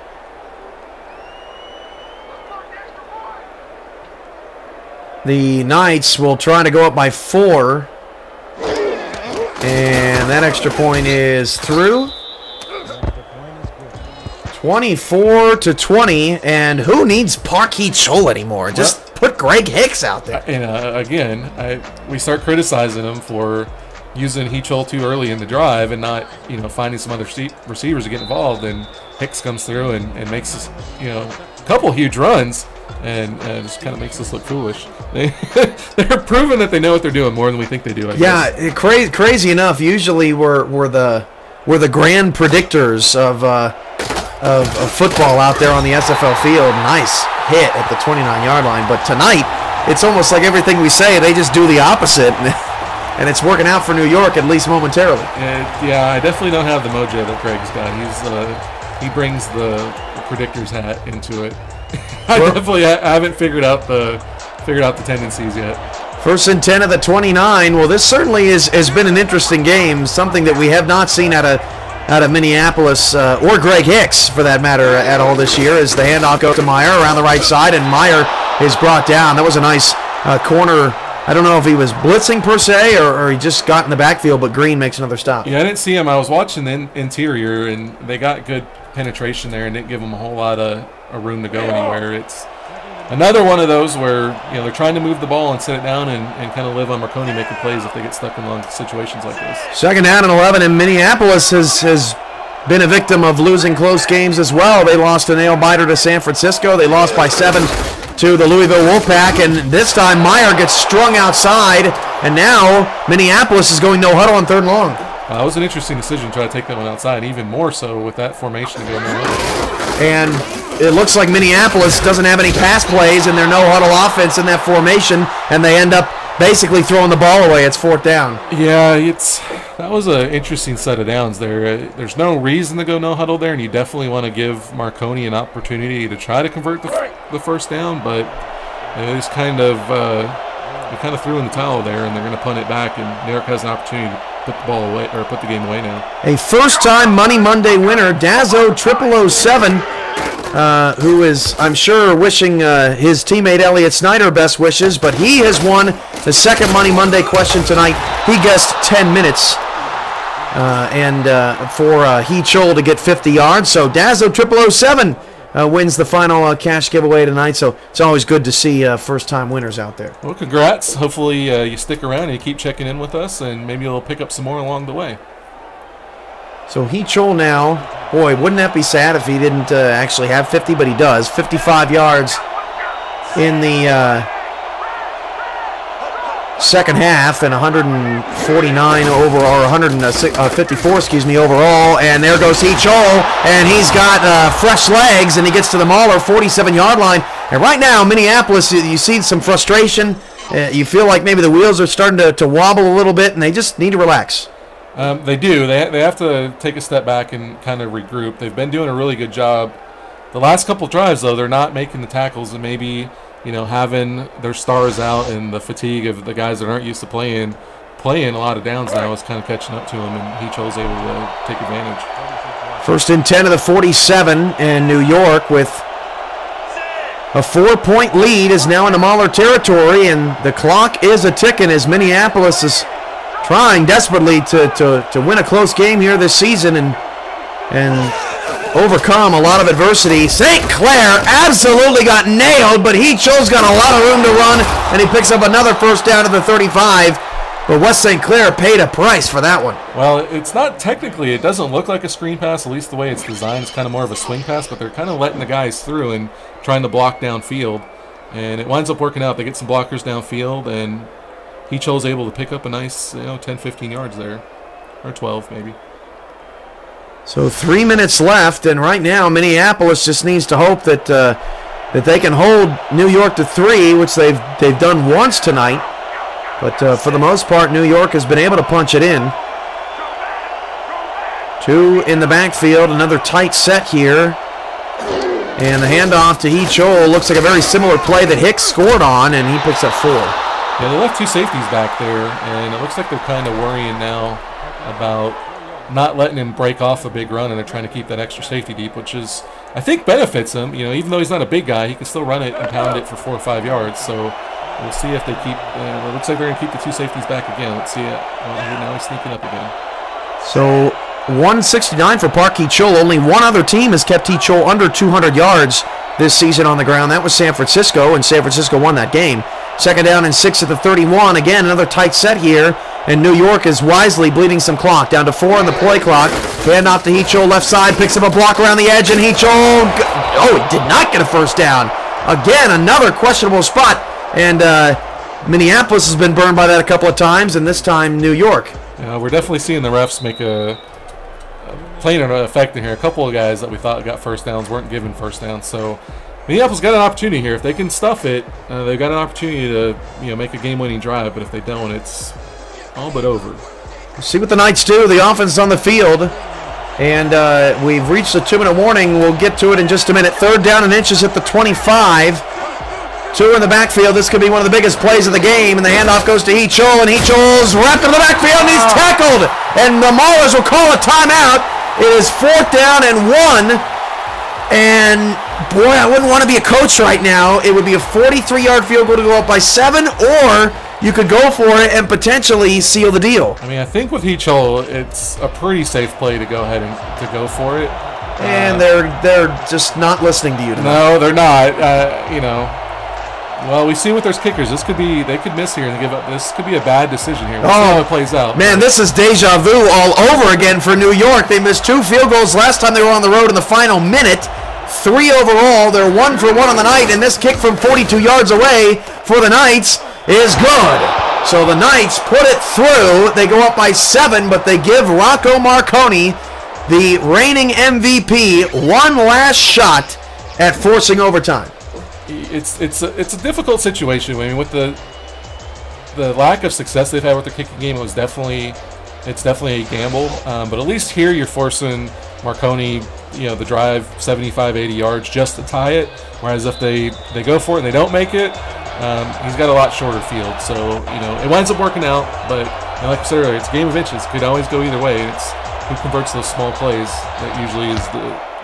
the Knights will try to go up by 4. And that extra point is through. 24-20. And who needs Park He-Chol anymore? Just put Greg Hicks out there. And again, we start criticizing him for using He-Chol too early in the drive and not, finding some other receivers to get involved. And Hicks comes through and makes us, a couple huge runs. And just kind of makes us look foolish. They're proving that they know what they're doing more than we think they do. I guess. Crazy enough. Usually we're the grand predictors of football out there on the SFL field. Nice hit at the 29-yard line, but tonight it's almost like everything we say they just do the opposite, and it's working out for New York at least momentarily. Yeah, I definitely don't have the mojo that Greg's got. He brings the predictor's hat into it. I haven't figured out the tendencies yet. 1st and 10 of the 29. Well, this certainly has been an interesting game, something that we have not seen out of Minneapolis or Greg Hicks, for that matter, at all this year. As the handoff goes to Meyer around the right side, and Meyer is brought down. That was a nice corner. I don't know if he was blitzing per se or he just got in the backfield, but Green makes another stop. Yeah, I didn't see him. I was watching the interior, and they got good penetration there and didn't give him a whole lot of room to go anywhere. It's another one of those where they're trying to move the ball and sit it down and kind of live on Marconi making plays if they get stuck in long situations like this. 2nd down and 11, and Minneapolis has been a victim of losing close games as well. They lost a nail-biter to San Francisco. They lost by 7 to the Louisville Wolfpack, and this time Meyer gets strung outside, and now Minneapolis is going no huddle on 3rd and long. That was an interesting decision to try to take that one outside, even more so with that formation to go no huddle. And it looks like Minneapolis doesn't have any pass plays in their no-huddle offense in that formation, and they end up basically throwing the ball away. It's 4th down. Yeah, that was an interesting set of downs there. There's no reason to go no-huddle there, and you definitely want to give Marconi an opportunity to try to convert the first down, but it was kind of threw in the towel there, and they're going to punt it back, and New York has an opportunity to put the ball away, or put the game away now. A first-time Money Monday winner, Dazzo 0007, who is, I'm sure, wishing his teammate Elliot Snyder best wishes, but he has won the 2nd Money Monday question tonight. He guessed 10 minutes for He-Chol to get 50 yards. So Dazzo 0007 wins the final cash giveaway tonight. So it's always good to see first-time winners out there. Well, congrats. Hopefully you stick around and you keep checking in with us, and maybe you'll pick up some more along the way. So He-Chol now, boy, wouldn't that be sad if he didn't actually have 50, but he does. 55 yards in the second half, and 149 overall, or 154, overall. And there goes He-Chol, and he's got fresh legs, and he gets to the Mahler 47-yard line. And right now, Minneapolis, you see some frustration. You feel like maybe the wheels are starting to wobble a little bit, and they just need to relax. They do. They have to take a step back and kind of regroup. They've been doing a really good job. The last couple drives, though, they're not making the tackles, and maybe having their stars out and the fatigue of the guys that aren't used to playing a lot of downs now is kind of catching up to them, and He-Chol's able to take advantage. 1st and 10 of the 47, and New York with a 4-point lead is now in the Mahler territory, and the clock is a-ticking as Minneapolis is trying desperately to win a close game here this season and overcome a lot of adversity. St. Clair absolutely got nailed, but He-Chol's got a lot of room to run, and he picks up another first down at the 35. But West St. Clair paid a price for that one. Well, it's not technically, it doesn't look like a screen pass, at least the way it's designed. It's kind of more of a swing pass, but they're kind of letting the guys through and trying to block downfield. And it winds up working out. They get some blockers downfield, and Heachel's able to pick up a nice 10, 15 yards there. Or 12, maybe. So 3 minutes left, and right now Minneapolis just needs to hope that that they can hold New York to 3, which they've done once tonight. But for the most part, New York has been able to punch it in. 2 in the backfield, another tight set here. And the handoff to Heachol looks like a very similar play that Hicks scored on, and he picks up 4. Yeah, they left 2 safeties back there, and it looks like they're kind of worrying now about not letting him break off a big run, and they're trying to keep that extra safety deep, which is, I think, benefits him. Even though he's not a big guy, he can still run it and pound it for 4 or 5 yards. So we'll see if they keep. It looks like they're going to keep the 2 safeties back again. Let's see it. Now he's sneaking up again. So 169 for Park Heachol. Only one other team has kept Heachol under 200 yards this season on the ground. That was San Francisco, and San Francisco won that game. 2nd down and 6 at the 31. Again, another tight set here. And New York is wisely bleeding some clock. Down to 4 on the play clock. Hand off to Heachol, left side, picks up a block around the edge, and Heachol, he did not get a first down. Again, another questionable spot. And Minneapolis has been burned by that a couple of times, and this time New York. We're definitely seeing the refs make playing an effect in here. A couple of guys that we thought got first downs weren't given first downs. So Minneapolis got an opportunity here. If they can stuff it, they've got an opportunity to make a game-winning drive. But if they don't, it's all but over. We'll see what the Knights do. The offense is on the field. And we've reached a 2-minute warning. We'll get to it in just a minute. 3rd down and inches at the 25. 2 in the backfield. This could be one of the biggest plays of the game. And the handoff goes to Heachol. And Heachol's wrapped in the backfield. And he's tackled. And the Maulers will call a timeout. It is 4th down and 1. And, boy, I wouldn't want to be a coach right now. It would be a 43-yard field goal to go up by 7, or you could go for it and potentially seal the deal. I mean, I think with Heachol, it's a pretty safe play to go ahead and to go for it. And they're just not listening to you tonight. No, they're not. Well, we've seen with their kickers. They could miss here and give up. This could be a bad decision here. We'll see how it plays out. Man, this is deja vu all over again for New York. They missed 2 field goals last time they were on the road in the final minute. 3 overall. They're 1 for 1 on the night, and this kick from 42 yards away for the Knights is good. So the Knights put it through. They go up by 7, but they give Rocco Marconi, the reigning MVP, one last shot at forcing overtime. It's a difficult situation. I mean, with the lack of success they've had with their kicking game, it's definitely a gamble. But at least here you're forcing Marconi, the drive 75, 80 yards just to tie it. Whereas if they go for it and they don't make it, he's got a lot shorter field. So it winds up working out. But like I said earlier, it's a game of inches. Could always go either way. It's who converts those small plays that usually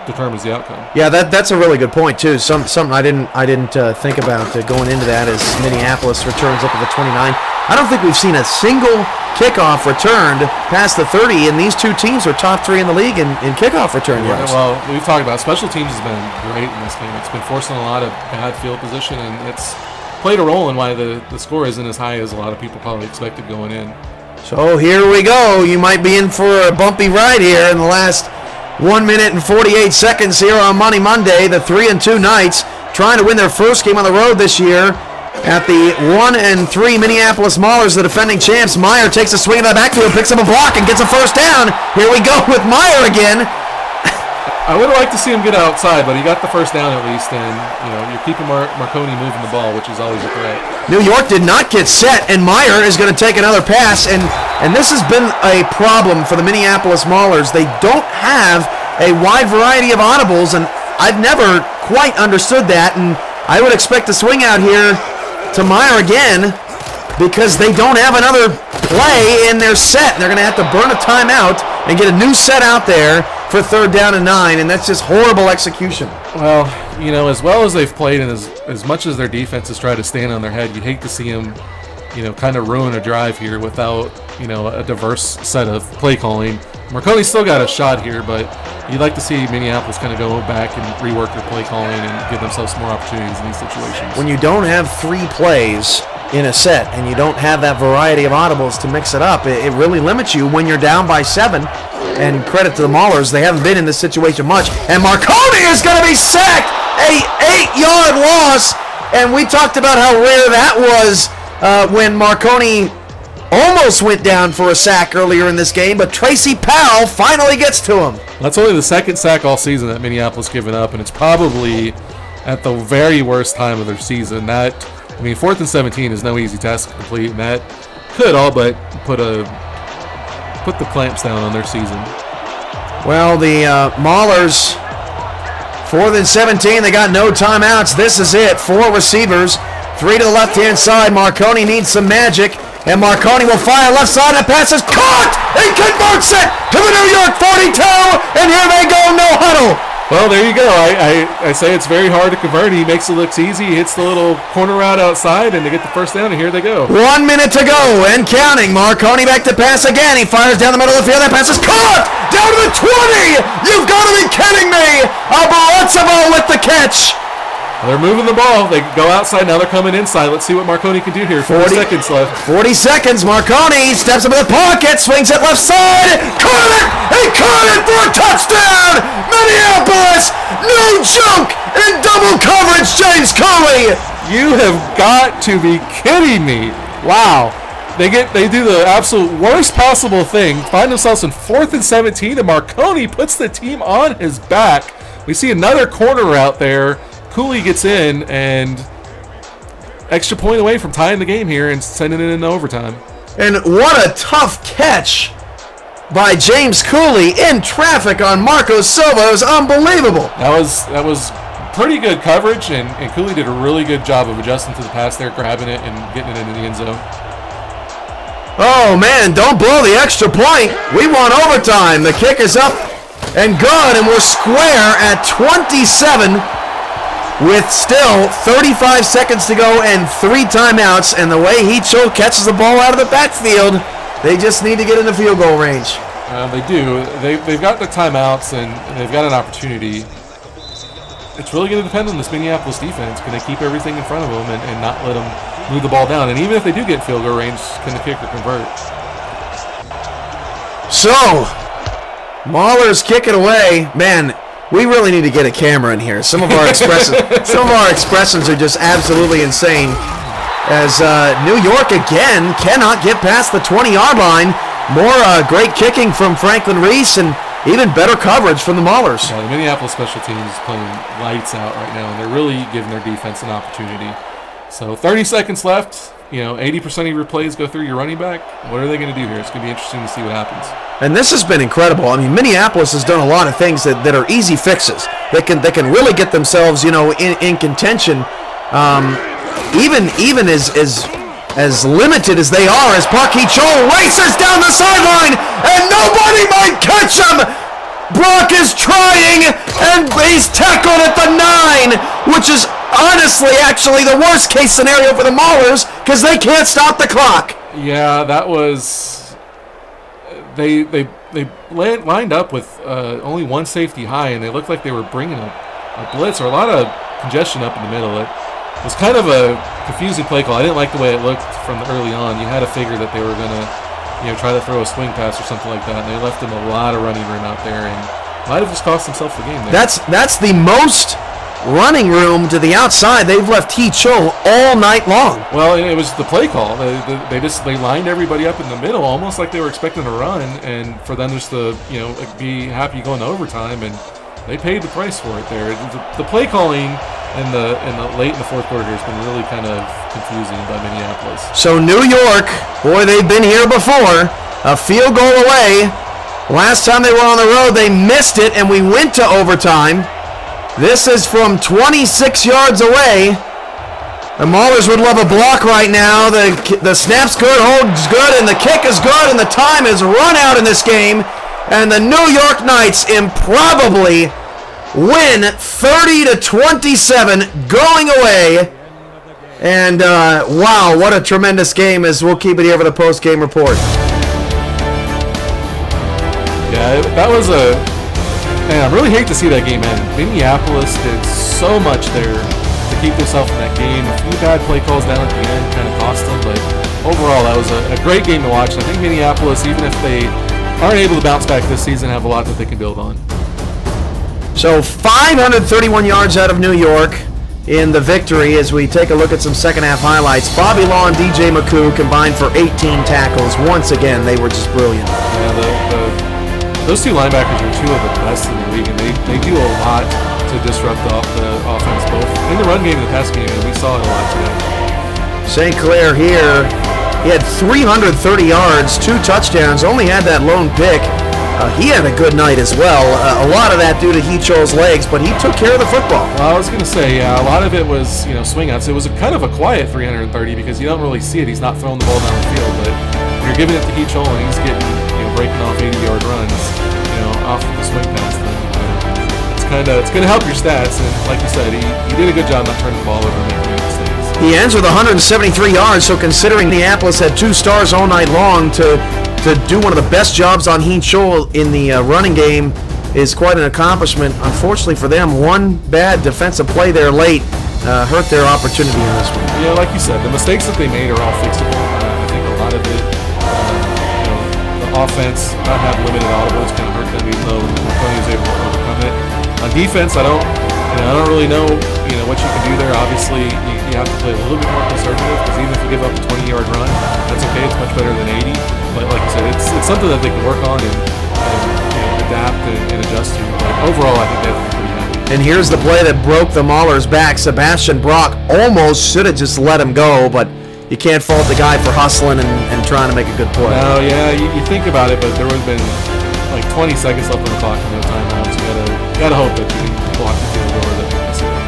determines the outcome. Yeah, that's a really good point too. Something I didn't think about going into that as Minneapolis returns up to the 29. I don't think we've seen a single kickoff returned past the 30, and these 2 teams are top 3 in the league in kickoff return yards. Well, we've talked about special teams has been great in this game. It's been forcing a lot of bad field position, and it's played a role in why the score isn't as high as a lot of people probably expected going in. So here we go. You might be in for a bumpy ride here in the last 1 minute and 48 seconds here on Monday. The 3-2 Knights trying to win their first game on the road this year at the 1-3 Minneapolis Maulers, the defending champs. Meyer takes a swing in the backfield, picks up a block, and gets a first down. Here we go with Meyer again. I would have liked to see him get outside, but he got the first down at least, and you're keeping Marconi moving the ball, which is always a threat. New York did not get set, and Meyer is going to take another pass, and this has been a problem for the Minneapolis Maulers. They don't have a wide variety of audibles, and I've never quite understood that, and I would expect a swing out here to Meyer again because they don't have another play in their set. They're going to have to burn a timeout and get a new set out there for 3rd down and 9, and that's just horrible execution. Well, as well as they've played and as much as their defense has tried to stand on their head, you hate to see them, kind of ruin a drive here without, a diverse set of play calling. Marconi's still got a shot here, but you'd like to see Minneapolis kind of go back and rework their play calling and give themselves more opportunities in these situations. When you don't have 3 plays in a set, and you don't have that variety of audibles to mix it up. It really limits you when you're down by 7. And credit to the Maulers, they haven't been in this situation much. And Marconi is going to be sacked! A 8-yard loss! And we talked about how rare that was when Marconi almost went down for a sack earlier in this game, but Tracy Powell finally gets to him. That's only the second sack all season that Minneapolis given up, and it's probably at the very worst time of their season. 4th and 17 is no easy task to complete, and that could all but put the clamps down on their season. Well, the Maulers, 4th and 17, they got no timeouts. This is it. 4 receivers, 3 to the left-hand side. Marconi needs some magic, and Marconi will fire left side. The pass is caught! He converts it to the New York 42, and here they go, no huddle. Well, there you go. I say it's very hard to convert. He makes it look easy. He hits the little corner route outside, and they get the first down, and here they go. 1 minute to go, and counting. Marconi back to pass again. He fires down the middle of the field. That pass is caught! Down to the 20! You've got to be kidding me! Abarazzo with the catch! They're moving the ball. They go outside. Now they're coming inside. Let's see what Marconi can do here. 40 seconds left. 40 seconds. Marconi steps up in the pocket, swings it left side. Caught it! He caught it for a touchdown! Minneapolis! No joke! In double coverage, James Cooley! You have got to be kidding me. Wow. They do the absolute worst possible thing. Find themselves in 4th and 17, and Marconi puts the team on his back. We see another corner route there. Cooley gets in, and extra point away from tying the game here and sending it into overtime. And what a tough catch by James Cooley in traffic on Marco Silva. It was unbelievable. That was pretty good coverage, and Cooley did a really good job of adjusting to the pass there, grabbing it, and getting it into the end zone. Oh, man, don't blow the extra point. We want overtime. The kick is up and good, and we're square at 27 with still 35 seconds to go and 3 timeouts. And the way Hecho catches the ball out of the backfield, they just need to get in the field goal range. They do. They've got the timeouts, and they've got an opportunity. It's really going to depend on this Minneapolis defense. Can they keep everything in front of them and not let them move the ball down? And even if they do get field goal range, can the kicker convert? So, Maulers kick it away. Man, we really need to get a camera in here. Some of our expressions are just absolutely insane. As New York again cannot get past the 20-yard line. More great kicking from Franklin Reese and even better coverage from the Maulers. Yeah, the Minneapolis special teams is playing lights out right now, and they're really giving their defense an opportunity. So 30 seconds left. 80% of your plays go through your running back. What are they going to do here? It's going to be interesting to see what happens. And this has been incredible. I mean, Minneapolis has done a lot of things that are easy fixes. They can really get themselves, in contention. Even as limited as they are, as Park Hee-Chol races down the sideline, and nobody might catch him. Brock is trying, and he's tackled at the 9, which is honestly actually the worst case scenario for the Maulers because they can't stop the clock. Yeah, that was. They lined up with only one safety high, and they looked like they were bringing a blitz or a lot of congestion up in the middle. It was kind of a confusing play call. I didn't like the way it looked from early on. You had to figure that they were going to try to throw a swing pass or something like that, and they left them a lot of running room out there, and might have just cost themselves the game there. That's the most running room to the outside they've left Hee-Chol all night long. Well, it was the play call. They lined everybody up in the middle, almost like they were expecting a run, and for them just to be happy going to overtime, and they paid the price for it there. The play calling in the late in the fourth quarter has been really kind of confusing by Minneapolis. So New York, boy, they've been here before. A field goal away. Last time they were on the road, they missed it, and we went to overtime. This is from 26 yards away. The Maulers would love a block right now. The snap's good, holds good, and the kick is good, and the time is run out in this game. And the New York Knights improbably win 30-27 going away. And wow, what a tremendous game, as we'll keep it here for the post-game report. Yeah, that was man, I really hate to see that game end. Minneapolis did so much there to keep themselves in that game. A few bad play calls down at the end kind of cost them, but overall that was a great game to watch. I think Minneapolis, even if they aren't able to bounce back this season, have a lot that they can build on. So 531 yards out of New York in the victory as we take a look at some second half highlights. Bobby Law and DJ McCoo combined for 18 tackles. Once again, they were just brilliant. Yeah, those two linebackers are two of the best in the league, and they do a lot to disrupt the offense, both in the run game and the pass game, and we saw it a lot today. St. Clair here, he had 330 yards, 2 touchdowns, only had that lone pick. He had a good night as well. A lot of that due to Heachol's legs, but he took care of the football. Well, I was going to say, a lot of it was, swing outs. It was kind of a quiet 330 because you don't really see it. He's not throwing the ball down the field, but when you're giving it to Heachol and he's getting, breaking off 80-yard runs, off of the swing pass, then it's going to help your stats. And like you said, he did a good job not turning the ball over and making any mistakes. He ends with 173 yards, so considering Minneapolis had 2 stars all night long, to do one of the best jobs on Heachol in the running game is quite an accomplishment. Unfortunately for them, one bad defensive play there late hurt their opportunity in this one. Yeah, like you said, the mistakes that they made are all fixable. I think a lot of it, the offense not having limited audibles kind of hurt them, even though Tony was able to overcome it. On defense, I don't really know, what you can do there. Obviously, you have to play a little bit more conservative because even if you give up a 20-yard run, that's okay. It's much better than 80. But like I said, it's something that they can work on and adapt and adjust to. But overall, I think they have to be pretty happy. And here's the play that broke the Maulers' back. Sebastian Brock almost should have just let him go, but you can't fault the guy for hustling and trying to make a good play. No, yeah, you think about it, but there would have been like 20 seconds left on the clock and no timeouts. You gotta hope that you can block the field goal.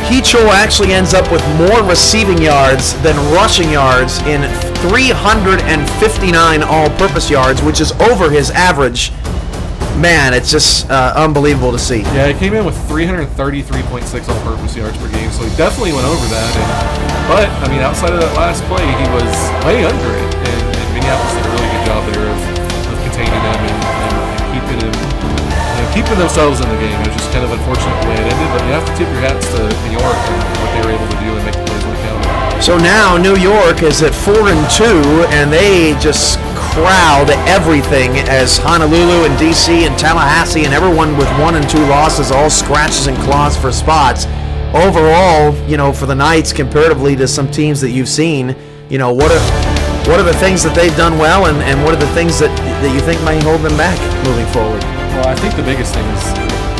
Heachol actually ends up with more receiving yards than rushing yards in 359 all-purpose yards, which is over his average. Man, it's just unbelievable to see. Yeah, he came in with 333.6 all-purpose yards per game, so he definitely went over that. But, outside of that last play, he was way under it, and Minneapolis did a really good job there of containing him and keeping themselves in the game. It was just kind of unfortunate the way it ended, but you have to tip your hats to New York and what they were able to do and make the plays when it counted. So now New York is at 4-2, and they just crowd everything as Honolulu and DC and Tallahassee and everyone with 1 and 2 losses all scratches and claws for spots. Overall, for the Knights comparatively to some teams that you've seen, what are the things that they've done well, and what are the things that you think may hold them back moving forward? Well, I think the biggest thing is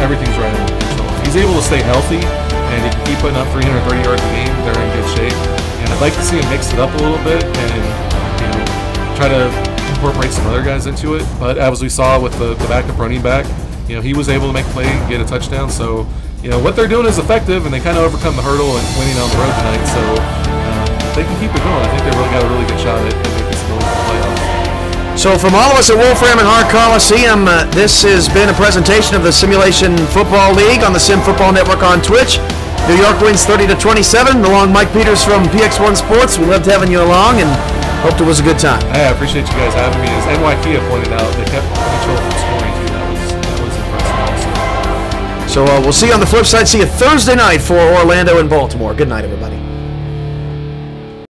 everything's right under control. If he's able to stay healthy and he can keep putting up 330 yards a game, they're in good shape. And I'd like to see him mix it up a little bit and try to incorporate some other guys into it. But as we saw with the backup running back, he was able to make a play and get a touchdown. So what they're doing is effective, and they kind of overcome the hurdle and winning on the road tonight. So if they can keep it going, I think they really got a really good shot at making some really good playoffs. So from all of us at Wolfram and Hart Coliseum, this has been a presentation of the Simulation Football League on the Sim Football Network on Twitch. New York wins 30-27. Along Mike Peters from PX1 Sports. We loved having you along and hoped it was a good time. Hey, I appreciate you guys having me. As NYPia pointed out, they kept control from scoring too. That was impressive also. So we'll see you on the flip side. See you Thursday night for Orlando and Baltimore. Good night, everybody.